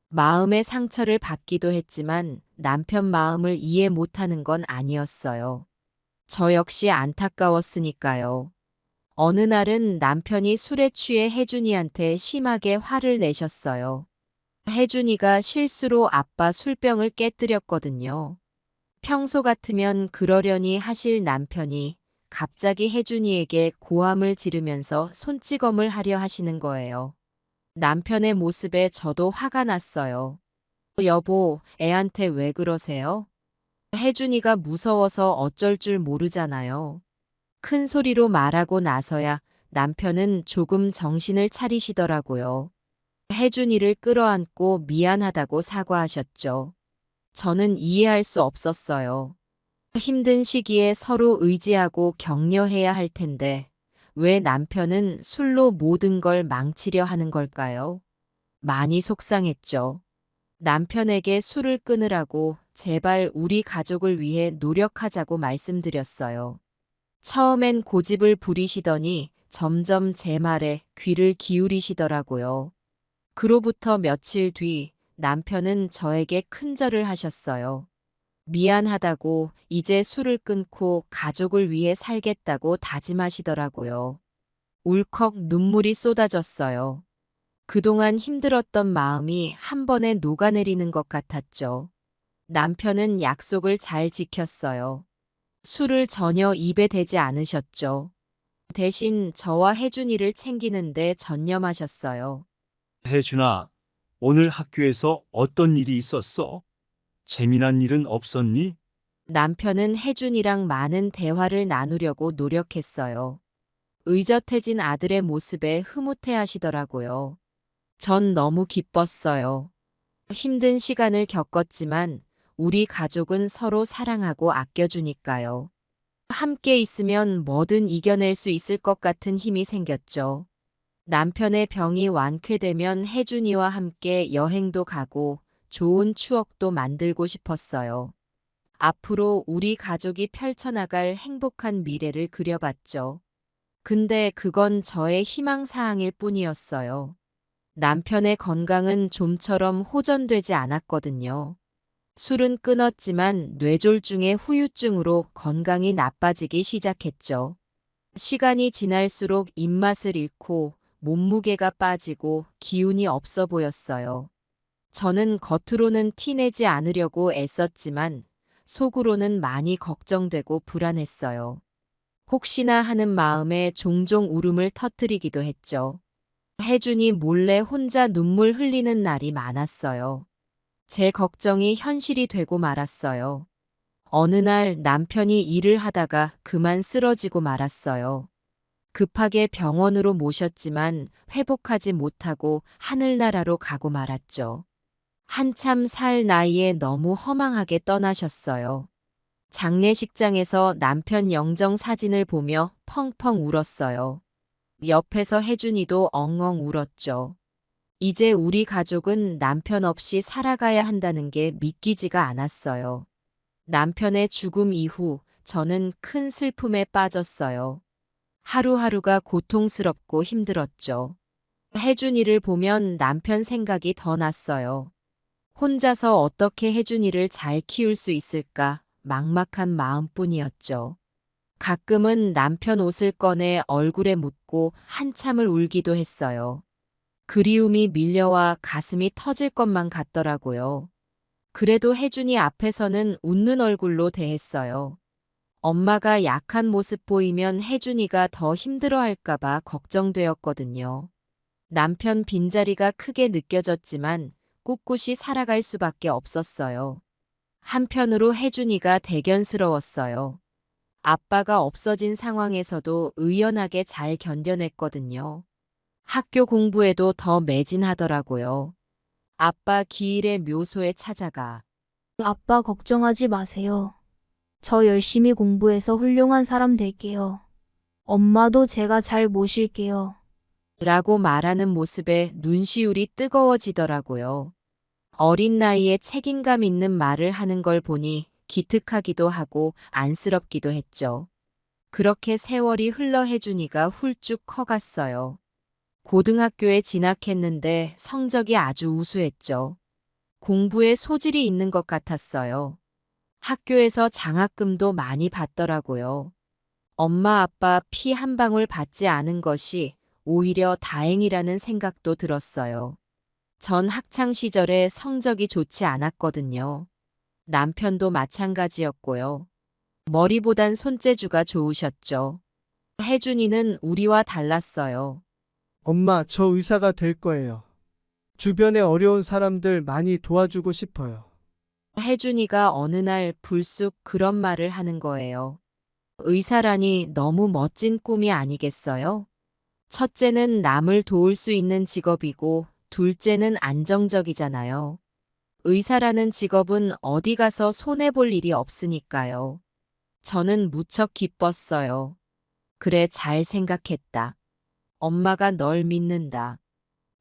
마음의 상처를 받기도 했지만 남편 마음을 이해 못하는 건 아니었어요. 저 역시 안타까웠으니까요. 어느 날은 남편이 술에 취해 혜준이한테 심하게 화를 내셨어요. 혜준이가 실수로 아빠 술병을 깨뜨렸거든요. 평소 같으면 그러려니 하실 남편이 갑자기 혜준이에게 고함을 지르면서 손찌검을 하려 하시는 거예요. 남편의 모습에 저도 화가 났어요. 여보, 애한테 왜 그러세요? 혜준이가 무서워서 어쩔 줄 모르잖아요. 큰 소리로 말하고 나서야 남편은 조금 정신을 차리시더라고요. 혜준이를 끌어안고 미안하다고 사과하셨죠. 저는 이해할 수 없었어요. 힘든 시기에 서로 의지하고 격려해야 할 텐데 왜 남편은 술로 모든 걸 망치려 하는 걸까요? 많이 속상했죠. 남편에게 술을 끊으라고 제발 우리 가족을 위해 노력하자고 말씀드렸어요. 처음엔 고집을 부리시더니 점점 제 말에 귀를 기울이시더라고요. 그로부터 며칠 뒤 남편은 저에게 큰절을 하셨어요. 미안하다고 이제 술을 끊고 가족을 위해 살겠다고 다짐하시더라고요. 울컥 눈물이 쏟아졌어요. 그동안 힘들었던 마음이 한 번에 녹아내리는 것 같았죠. 남편은 약속을 잘 지켰어요. 술을 전혀 입에 대지 않으셨죠. 대신 저와 혜준이를 챙기는데 전념하셨어요. 혜준아, 오늘 학교에서 어떤 일이 있었어? 재미난 일은 없었니? 남편은 혜준이랑 많은 대화를 나누려고 노력했어요. 의젓해진 아들의 모습에 흐뭇해 하시더라고요. 전 너무 기뻤어요. 힘든 시간을 겪었지만 우리 가족은 서로 사랑하고 아껴주니까요. 함께 있으면 뭐든 이겨낼 수 있을 것 같은 힘이 생겼죠. 남편의 병이 완쾌되면 혜준이와 함께 여행도 가고 좋은 추억도 만들고 싶었어요. 앞으로 우리 가족이 펼쳐나갈 행복한 미래를 그려봤죠. 근데 그건 저의 희망사항일 뿐이었어요. 남편의 건강은 좀처럼 호전되지 않았거든요. 술은 끊었지만 뇌졸중의 후유증으로 건강이 나빠지기 시작했죠. 시간이 지날수록 입맛을 잃고 몸무게가 빠지고 기운이 없어 보였어요. 저는 겉으로는 티내지 않으려고 애썼지만 속으로는 많이 걱정되고 불안했어요. 혹시나 하는 마음에 종종 울음을 터뜨리기도 했죠. 혜준이 몰래 혼자 눈물 흘리는 날이 많았어요. 제 걱정이 현실이 되고 말았어요. 어느 날 남편이 일을 하다가 그만 쓰러지고 말았어요. 급하게 병원으로 모셨지만 회복하지 못하고 하늘나라로 가고 말았죠. 한참 살 나이에 너무 허망하게 떠나셨어요. 장례식장에서 남편 영정 사진을 보며 펑펑 울었어요. 옆에서 혜준이도 엉엉 울었죠. 이제 우리 가족은 남편 없이 살아가야 한다는 게 믿기지가 않았어요. 남편의 죽음 이후 저는 큰 슬픔에 빠졌어요. 하루하루가 고통스럽고 힘들었죠. 혜준이를 보면 남편 생각이 더 났어요. 혼자서 어떻게 혜준이를 잘 키울 수 있을까 막막한 마음뿐이었죠. 가끔은 남편 옷을 꺼내 얼굴에 묻고 한참을 울기도 했어요. 그리움이 밀려와 가슴이 터질 것만 같더라고요. 그래도 혜준이 앞에서는 웃는 얼굴로 대했어요. 엄마가 약한 모습 보이면 혜준이가 더 힘들어할까봐 걱정되었거든요. 남편 빈자리가 크게 느껴졌지만 꿋꿋이 살아갈 수밖에 없었어요. 한편으로 혜준이가 대견스러웠어요. 아빠가 없어진 상황에서도 의연하게 잘 견뎌냈거든요. 학교 공부에도 더 매진하더라고요. 아빠 기일의 묘소에 찾아가 아빠 걱정하지 마세요. 저 열심히 공부해서 훌륭한 사람 될게요. 엄마도 제가 잘 모실게요. 라고 말하는 모습에 눈시울이 뜨거워지더라고요. 어린 나이에 책임감 있는 말을 하는 걸 보니 기특하기도 하고 안쓰럽기도 했죠. 그렇게 세월이 흘러 혜준이가 훌쭉 커갔어요. 고등학교에 진학했는데 성적이 아주 우수했죠. 공부에 소질이 있는 것 같았어요. 학교에서 장학금도 많이 받더라고요. 엄마 아빠 피 한 방울 받지 않은 것이 오히려 다행이라는 생각도 들었어요. 전 학창 시절에 성적이 좋지 않았거든요. 남편도 마찬가지였고요. 머리보단 손재주가 좋으셨죠. 혜준이는 우리와 달랐어요. 엄마, 저 의사가 될 거예요. 주변에 어려운 사람들 많이 도와주고 싶어요. 혜준이가 어느 날 불쑥 그런 말을 하는 거예요. 의사라니 너무 멋진 꿈이 아니겠어요? 첫째는 남을 도울 수 있는 직업이고, 둘째는 안정적이잖아요. 의사라는 직업은 어디 가서 손해볼 일이 없으니까요. 저는 무척 기뻤어요. 그래, 잘 생각했다. 엄마가 널 믿는다.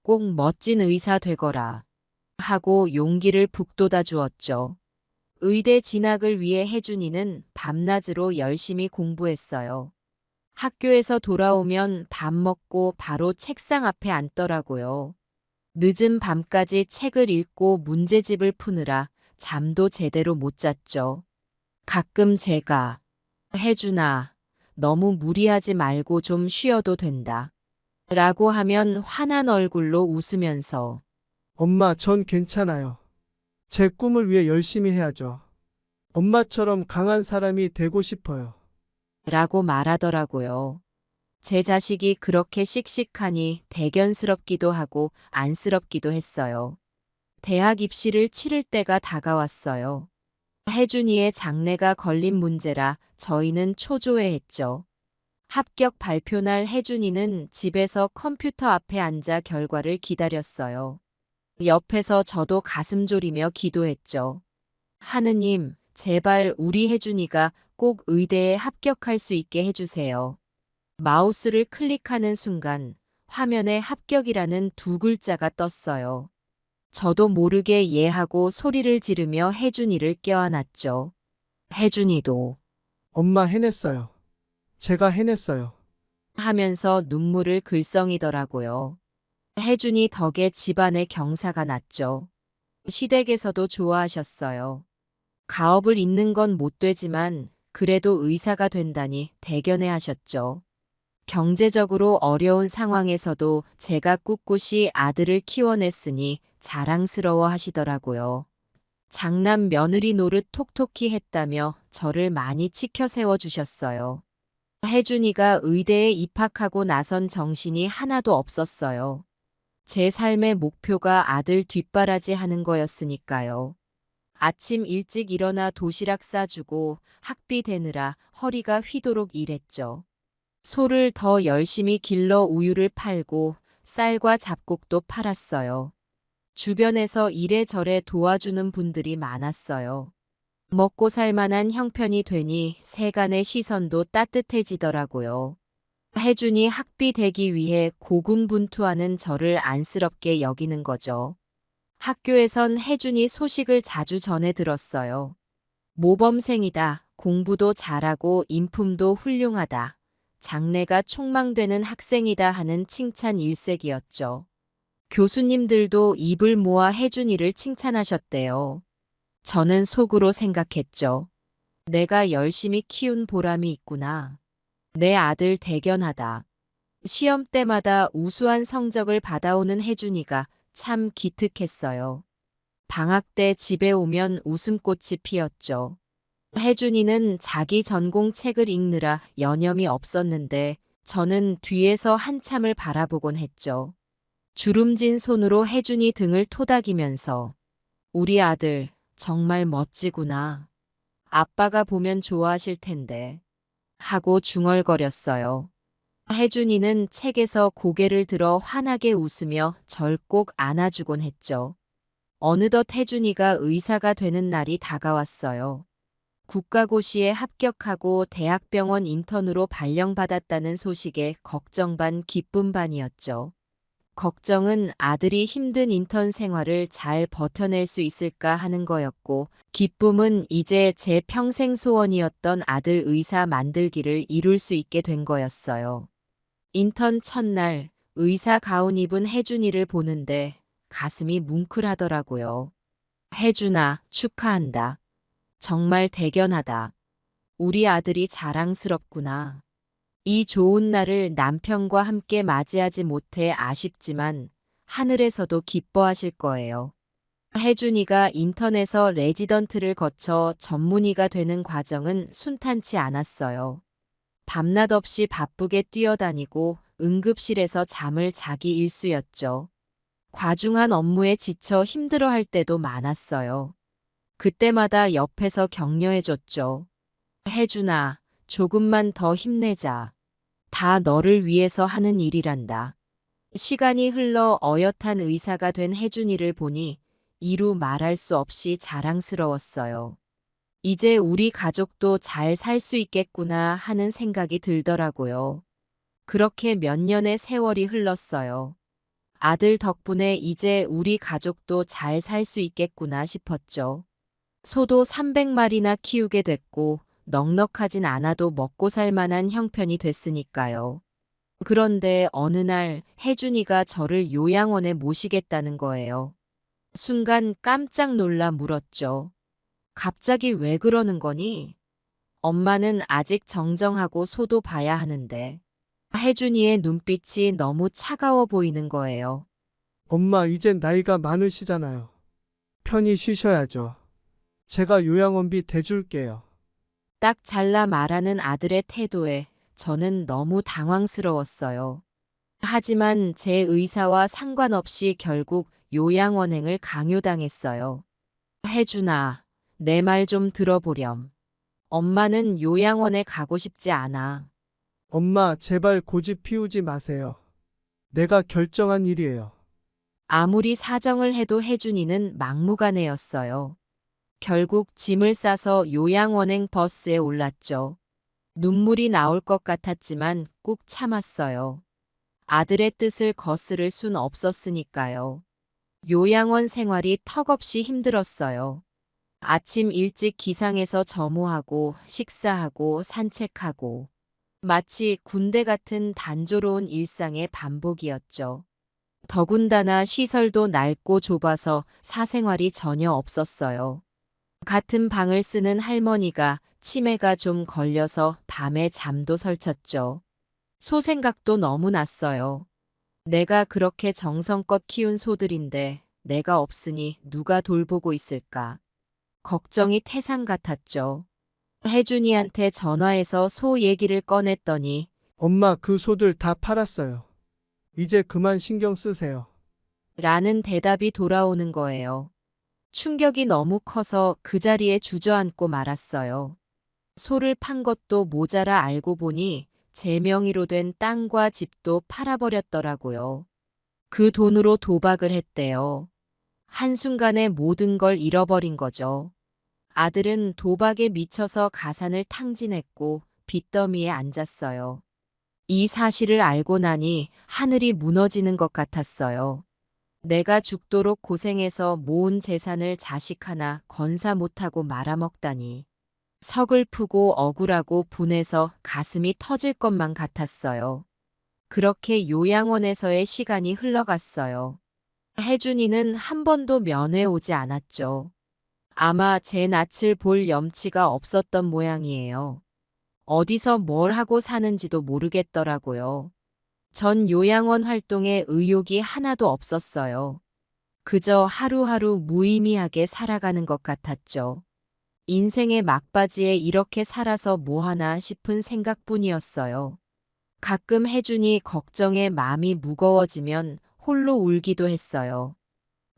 꼭 멋진 의사 되거라. 하고 용기를 북돋아 주었죠. 의대 진학을 위해 혜준이는 밤낮으로 열심히 공부했어요. 학교에서 돌아오면 밥 먹고 바로 책상 앞에 앉더라고요. 늦은 밤까지 책을 읽고 문제집을 푸느라 잠도 제대로 못 잤죠. 가끔 제가 혜준아, 너무 무리하지 말고 좀 쉬어도 된다. 라고 하면 환한 얼굴로 웃으면서 엄마, 전 괜찮아요. 제 꿈을 위해 열심히 해야죠. 엄마처럼 강한 사람이 되고 싶어요. 라고 말하더라고요. 제 자식이 그렇게 씩씩하니 대견스럽기도 하고 안쓰럽기도 했어요. 대학 입시를 치를 때가 다가왔어요. 혜준이의 장래가 걸린 문제라 저희는 초조해했죠. 합격 발표날 혜준이는 집에서 컴퓨터 앞에 앉아 결과를 기다렸어요. 옆에서 저도 가슴 졸이며 기도했죠. 하느님, 제발 우리 혜준이가 꼭 의대에 합격할 수 있게 해주세요. 마우스를 클릭하는 순간 화면에 합격이라는 두 글자가 떴어요. 저도 모르게 예하고 소리를 지르며 혜준이를 껴안았죠. 혜준이도 엄마, 해냈어요. 제가 해냈어요. 하면서 눈물을 글썽이더라고요. 혜준이 덕에 집안에 경사가 났죠. 시댁에서도 좋아하셨어요. 가업을 잇는 건 못 되지만 그래도 의사가 된다니 대견해 하셨죠. 경제적으로 어려운 상황에서도 제가 꿋꿋이 아들을 키워냈으니 자랑스러워 하시더라고요. 장남 며느리 노릇 톡톡히 했다며 저를 많이 치켜 세워주셨어요. 혜준이가 의대에 입학하고 나선 정신이 하나도 없었어요. 제 삶의 목표가 아들 뒷바라지 하는 거였으니까요. 아침 일찍 일어나 도시락 싸주고 학비 대느라 허리가 휘도록 일했죠. 소를 더 열심히 길러 우유를 팔고 쌀과 잡곡도 팔았어요. 주변에서 이래저래 도와주는 분들이 많았어요. 먹고 살 만한 형편이 되니 세간의 시선도 따뜻해지더라고요. 혜준이 학비 대기 위해 고군분투하는 저를 안쓰럽게 여기는 거죠. 학교에선 혜준이 소식을 자주 전해 들었어요. 모범생이다. 공부도 잘하고 인품도 훌륭하다. 장래가 촉망되는 학생이다 하는 칭찬 일색이었죠. 교수님들도 입을 모아 혜준이를 칭찬하셨대요. 저는 속으로 생각했죠. 내가 열심히 키운 보람이 있구나. 내 아들 대견하다. 시험 때마다 우수한 성적을 받아오는 혜준이가 참 기특했어요. 방학 때 집에 오면 웃음꽃이 피었죠. 혜준이는 자기 전공 책을 읽느라 여념이 없었는데 저는 뒤에서 한참을 바라보곤 했죠. 주름진 손으로 혜준이 등을 토닥이면서 우리 아들 정말 멋지구나. 아빠가 보면 좋아하실 텐데. 하고 중얼거렸어요. 혜준이는 책에서 고개를 들어 환하게 웃으며 절 꼭 안아주곤 했죠. 어느덧 혜준이가 의사가 되는 날이 다가왔어요. 국가고시에 합격하고 대학병원 인턴으로 발령받았다는 소식에 걱정 반 기쁨 반이었죠. 걱정은 아들이 힘든 인턴 생활을 잘 버텨낼 수 있을까 하는 거였고, 기쁨은 이제 제 평생 소원이었던 아들 의사 만들기를 이룰 수 있게 된 거였어요. 인턴 첫날 의사 가운 입은 혜준이를 보는데 가슴이 뭉클하더라고요. 혜준아, 축하한다. 정말 대견하다. 우리 아들이 자랑스럽구나. 이 좋은 날을 남편과 함께 맞이하지 못해 아쉽지만 하늘에서도 기뻐하실 거예요. 혜준이가 인턴에서 레지던트를 거쳐 전문의가 되는 과정은 순탄치 않았어요. 밤낮 없이 바쁘게 뛰어다니고 응급실에서 잠을 자기 일쑤였죠. 과중한 업무에 지쳐 힘들어할 때도 많았어요. 그때마다 옆에서 격려해줬죠. 혜준아, 조금만 더 힘내자. 다 너를 위해서 하는 일이란다. 시간이 흘러 어엿한 의사가 된 혜준이를 보니 이루 말할 수 없이 자랑스러웠어요. 이제 우리 가족도 잘 살 수 있겠구나 하는 생각이 들더라고요. 그렇게 몇 년의 세월이 흘렀어요. 아들 덕분에 이제 우리 가족도 잘 살 수 있겠구나 싶었죠. 소도 300마리나 키우게 됐고 넉넉하진 않아도 먹고 살 만한 형편이 됐으니까요. 그런데 어느 날 혜준이가 저를 요양원에 모시겠다는 거예요. 순간 깜짝 놀라 물었죠. 갑자기 왜 그러는 거니? 엄마는 아직 정정하고 소도 봐야 하는데. 혜준이의 눈빛이 너무 차가워 보이는 거예요. 엄마, 이젠 나이가 많으시잖아요. 편히 쉬셔야죠. 제가 요양원비 대줄게요. 딱 잘라 말하는 아들의 태도에 저는 너무 당황스러웠어요. 하지만 제 의사와 상관없이 결국 요양원행을 강요당했어요. 혜준아, 내 말 좀 들어보렴. 엄마는 요양원에 가고 싶지 않아. 엄마, 제발 고집 피우지 마세요. 내가 결정한 일이에요. 아무리 사정을 해도 혜준이는 막무가내였어요. 결국 짐을 싸서 요양원행 버스에 올랐죠. 눈물이 나올 것 같았지만 꾹 참았어요. 아들의 뜻을 거스를 순 없었으니까요. 요양원 생활이 턱없이 힘들었어요. 아침 일찍 기상해서 점호하고 식사하고 산책하고 마치 군대 같은 단조로운 일상의 반복이었죠. 더군다나 시설도 낡고 좁아서 사생활이 전혀 없었어요. 같은 방을 쓰는 할머니가 치매가 좀 걸려서 밤에 잠도 설쳤죠. 소 생각도 너무 났어요. 내가 그렇게 정성껏 키운 소들인데 내가 없으니 누가 돌보고 있을까? 걱정이 태산 같았죠. 혜준이한테 전화해서 소 얘기를 꺼냈더니 엄마, 그 소들 다 팔았어요. 이제 그만 신경 쓰세요. 라는 대답이 돌아오는 거예요. 충격이 너무 커서 그 자리에 주저앉고 말았어요. 소를 판 것도 모자라 알고 보니 제 명의로 된 땅과 집도 팔아버렸더라고요. 그 돈으로 도박을 했대요. 한순간에 모든 걸 잃어버린 거죠. 아들은 도박에 미쳐서 가산을 탕진했고 빚더미에 앉았어요. 이 사실을 알고 나니 하늘이 무너지는 것 같았어요. 내가 죽도록 고생해서 모은 재산을 자식 하나 건사 못하고 말아먹다니. 서글프고 억울하고 분해서 가슴이 터질 것만 같았어요. 그렇게 요양원에서의 시간이 흘러갔어요. 혜준이는 한 번도 면회 오지 않았죠. 아마 제 낯을 볼 염치가 없었던 모양이에요. 어디서 뭘 하고 사는지도 모르겠더라고요. 전 요양원 활동에 의욕이 하나도 없었어요. 그저 하루하루 무의미하게 살아가는 것 같았죠. 인생의 막바지에 이렇게 살아서 뭐하나 싶은 생각뿐이었어요. 가끔 혜준이 걱정에 마음이 무거워지면 홀로 울기도 했어요.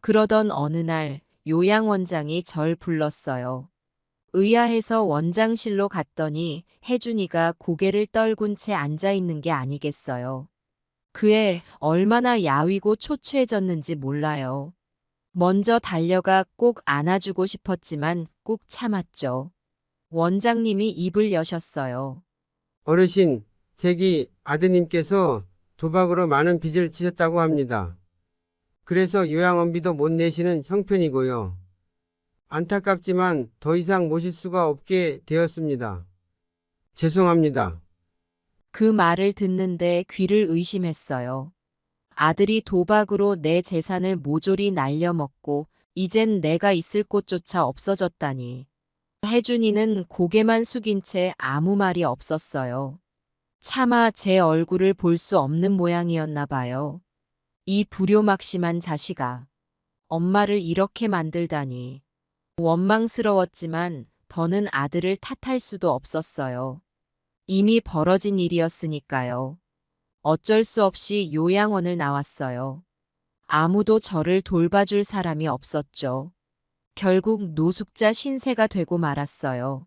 그러던 어느 날 요양원장이 절 불렀어요. 의아해서 원장실로 갔더니 혜준이가 고개를 떨군 채 앉아있는 게 아니겠어요. 그애 얼마나 야위고 초췌해졌는지 몰라요. 먼저 달려가 꼭 안아주고 싶었지만 꾹 참았죠. 원장님이 입을 여셨어요. 어르신, 댁이 아드님께서 도박으로 많은 빚을 지셨다고 합니다. 그래서 요양원비도 못 내시는 형편이고요. 안타깝지만 더 이상 모실 수가 없게 되었습니다. 죄송합니다. 그 말을 듣는데 귀를 의심했어요. 아들이 도박으로 내 재산을 모조리 날려먹고 이젠 내가 있을 곳조차 없어졌다니. 혜준이는 고개만 숙인 채 아무 말이 없었어요. 차마 제 얼굴을 볼 수 없는 모양이었나 봐요. 이 불효막심한 자식아. 엄마를 이렇게 만들다니. 원망스러웠지만 더는 아들을 탓할 수도 없었어요. 이미 벌어진 일이었으니까요. 어쩔 수 없이 요양원을 나왔어요. 아무도 저를 돌봐줄 사람이 없었죠. 결국 노숙자 신세가 되고 말았어요.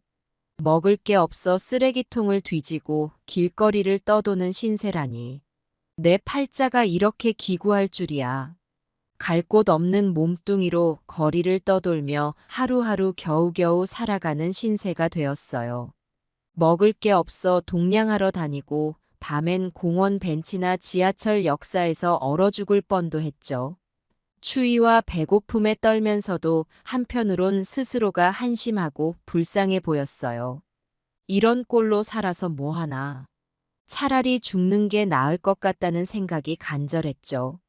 먹을 게 없어 쓰레기통을 뒤지고 길거리를 떠도는 신세라니. 내 팔자가 이렇게 기구할 줄이야. 갈 곳 없는 몸뚱이로 거리를 떠돌며 하루하루 겨우겨우 살아가는 신세가 되었어요. 먹을 게 없어 동냥하러 다니고 밤엔 공원 벤치나 지하철 역사에서 얼어 죽을 뻔도 했죠. 추위와 배고픔에 떨면서도 한편으론 스스로가 한심하고 불쌍해 보였어요. 이런 꼴로 살아서 뭐하나. 차라리 죽는 게 나을 것 같다는 생각이 간절했죠.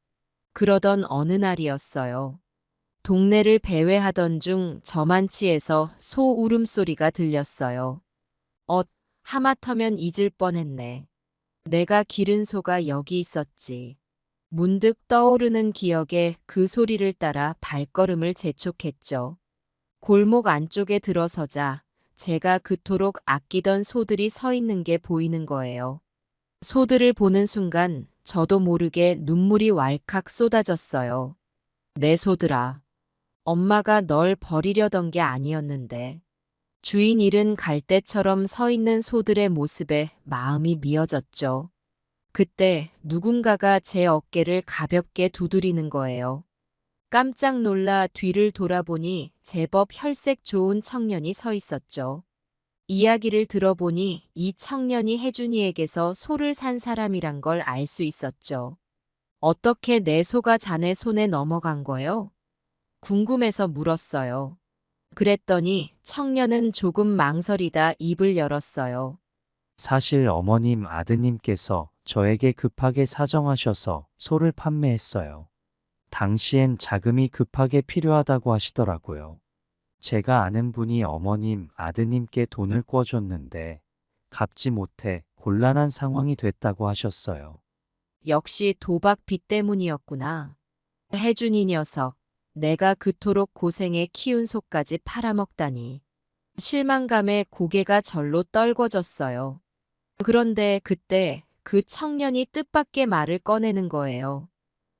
그러던 어느 날이었어요. 동네를 배회하던 중 저만치에서 소 울음소리가 들렸어요. 하마터면 잊을 뻔했네. 내가 기른 소가 여기 있었지. 문득 떠오르는 기억에 그 소리를 따라 발걸음을 재촉했죠. 골목 안쪽에 들어서자 제가 그토록 아끼던 소들이 서 있는 게 보이는 거예요. 소들을 보는 순간 저도 모르게 눈물이 왈칵 쏟아졌어요. 내 소들아. 엄마가 널 버리려던 게 아니었는데. 주인 잃은 갈대처럼 서 있는 소들의 모습에 마음이 미어졌죠. 그때 누군가가 제 어깨를 가볍게 두드리는 거예요. 깜짝 놀라 뒤를 돌아보니 제법 혈색 좋은 청년이 서 있었죠. 이야기를 들어보니 이 청년이 혜준이에게서 소를 산 사람이란 걸 알 수 있었죠. 어떻게 내 소가 자네 손에 넘어간 거요? 궁금해서 물었어요. 그랬더니 청년은 조금 망설이다 입을 열었어요. 사실 어머님 아드님께서 저에게 급하게 사정하셔서 소를 판매했어요. 당시엔 자금이 급하게 필요하다고 하시더라고요. 제가 아는 분이 어머님 아드님께 돈을 꿔줬는데 갚지 못해 곤란한 상황이 됐다고 하셨어요. 역시 도박 빚 때문이었구나. 혜준이 녀석. 내가 그토록 고생해 키운 소까지 팔아먹다니. 실망감에 고개가 절로 떨궈졌어요. 그런데 그때 그 청년이 뜻밖의 말을 꺼내는 거예요.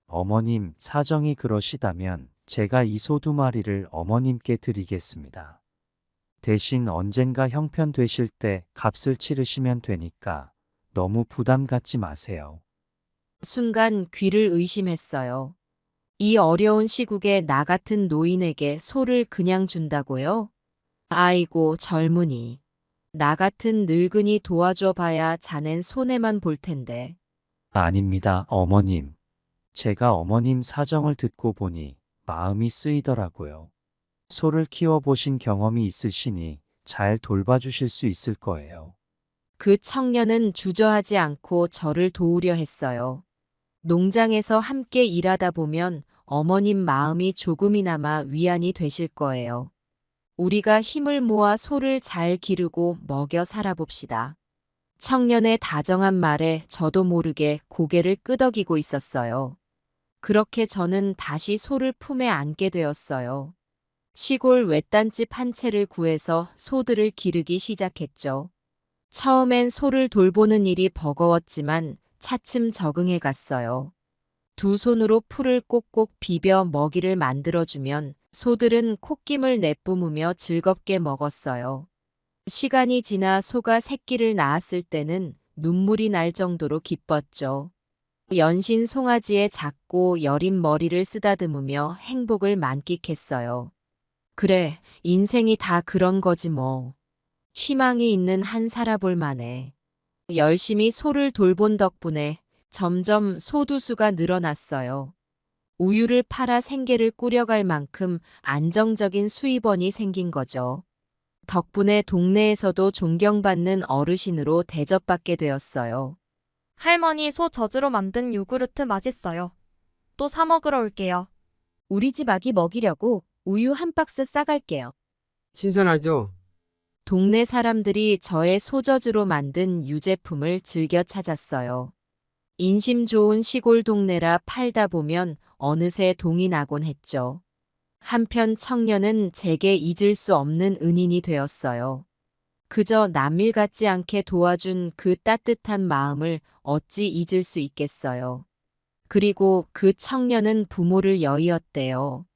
어머님 사정이 그러시다면 제가 이 소 2마리를 어머님께 드리겠습니다. 대신 언젠가 형편 되실 때 값을 치르시면 되니까 너무 부담 갖지 마세요. 순간 귀를 의심했어요. 이 어려운 시국에 나 같은 노인에게 소를 그냥 준다고요? 아이고 젊은이. 나 같은 늙은이 도와줘 봐야 자넨 손해만 볼 텐데. 아닙니다, 어머님. 제가 어머님 사정을 듣고 보니 마음이 쓰이더라고요. 소를 키워보신 경험이 있으시니 잘 돌봐주실 수 있을 거예요. 그 청년은 주저하지 않고 저를 도우려 했어요. 농장에서 함께 일하다 보면 어머님 마음이 조금이나마 위안이 되실 거예요. 우리가 힘을 모아 소를 잘 기르고 먹여 살아봅시다. 청년의 다정한 말에 저도 모르게 고개를 끄덕이고 있었어요. 그렇게 저는 다시 소를 품에 안게 되었어요. 시골 외딴집 한 채를 구해서 소들을 기르기 시작했죠. 처음엔 소를 돌보는 일이 버거웠지만 차츰 적응해 갔어요. 두 손으로 풀을 꼭꼭 비벼 먹이를 만들어주면 소들은 콧김을 내뿜으며 즐겁게 먹었어요. 시간이 지나 소가 새끼를 낳았을 때는 눈물이 날 정도로 기뻤죠. 연신 송아지의 작고 여린 머리를 쓰다듬으며 행복을 만끽했어요. 그래, 인생이 다 그런 거지 뭐. 희망이 있는 한 살아볼 만해. 열심히 소를 돌본 덕분에 점점 소두수가 늘어났어요. 우유를 팔아 생계를 꾸려갈 만큼 안정적인 수입원이 생긴 거죠. 덕분에 동네에서도 존경받는 어르신으로 대접받게 되었어요. 할머니 소 젖으로 만든 요구르트 맛있어요. 또 사 먹으러 올게요. 우리 집 아기 먹이려고 우유 한 박스 싸갈게요. 신선하죠? 동네 사람들이 저의 소젖으로 만든 유제품을 즐겨 찾았어요. 인심 좋은 시골 동네라 팔다 보면 어느새 동이 나곤 했죠. 한편 청년은 제게 잊을 수 없는 은인이 되었어요. 그저 남일 같지 않게 도와준 그 따뜻한 마음을 어찌 잊을 수 있겠어요. 그리고 그 청년은 부모를 여의었대요.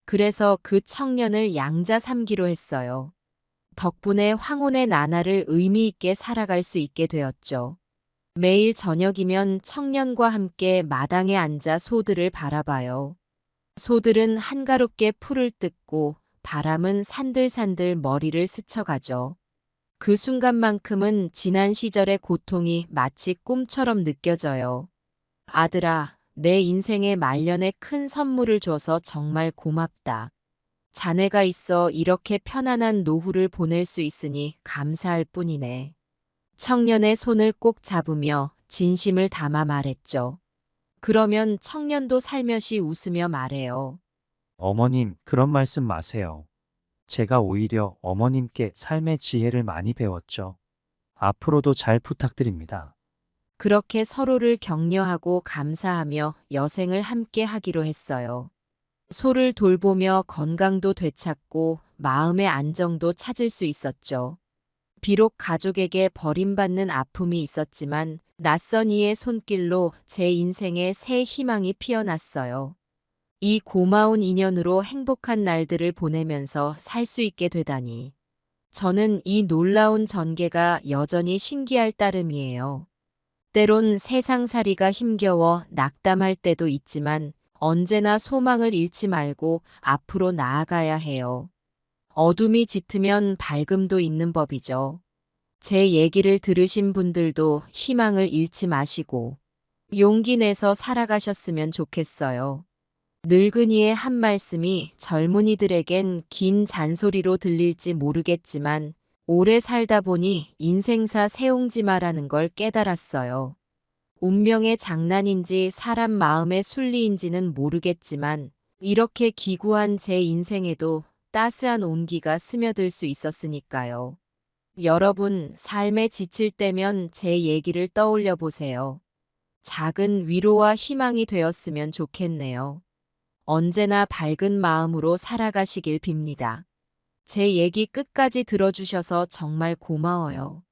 그래서 그 청년을 양자 삼기로 했어요. 덕분에 황혼의 나날을 의미 있게 살아갈 수 있게 되었죠. 매일 저녁이면 청년과 함께 마당에 앉아 소들을 바라봐요. 소들은 한가롭게 풀을 뜯고 바람은 산들산들 머리를 스쳐가죠. 그 순간만큼은 지난 시절의 고통이 마치 꿈처럼 느껴져요. 아들아, 내 인생의 말년에 큰 선물을 줘서 정말 고맙다. 자네가 있어 이렇게 편안한 노후를 보낼 수 있으니 감사할 뿐이네. 청년의 손을 꼭 잡으며 진심을 담아 말했죠. 그러면 청년도 살며시 웃으며 말해요. 어머님, 그런 말씀 마세요. 제가 오히려 어머님께 삶의 지혜를 많이 배웠죠. 앞으로도 잘 부탁드립니다. 그렇게 서로를 격려하고 감사하며 여생을 함께 하기로 했어요. 소를 돌보며 건강도 되찾고 마음의 안정도 찾을 수 있었죠. 비록 가족에게 버림받는 아픔이 있었지만 낯선 이의 손길로 제 인생에 새 희망이 피어났어요. 이 고마운 인연으로 행복한 날들을 보내면서 살 수 있게 되다니. 저는 이 놀라운 전개가 여전히 신기할 따름이에요. 때론 세상살이가 힘겨워 낙담할 때도 있지만 언제나 소망을 잃지 말고 앞으로 나아가야 해요. 어둠이 짙으면 밝음도 있는 법이죠. 제 얘기를 들으신 분들도 희망을 잃지 마시고 용기 내서 살아가셨으면 좋겠어요. 늙은이의 한 말씀이 젊은이들에겐 긴 잔소리로 들릴지 모르겠지만 오래 살다 보니 인생사 세옹지마라는 걸 깨달았어요. 운명의 장난인지 사람 마음의 순리인지는 모르겠지만 이렇게 기구한 제 인생에도 따스한 온기가 스며들 수 있었으니까요. 여러분, 삶에 지칠 때면 제 얘기를 떠올려 보세요. 작은 위로와 희망이 되었으면 좋겠네요. 언제나 밝은 마음으로 살아가시길 빕니다. 제 얘기 끝까지 들어주셔서 정말 고마워요.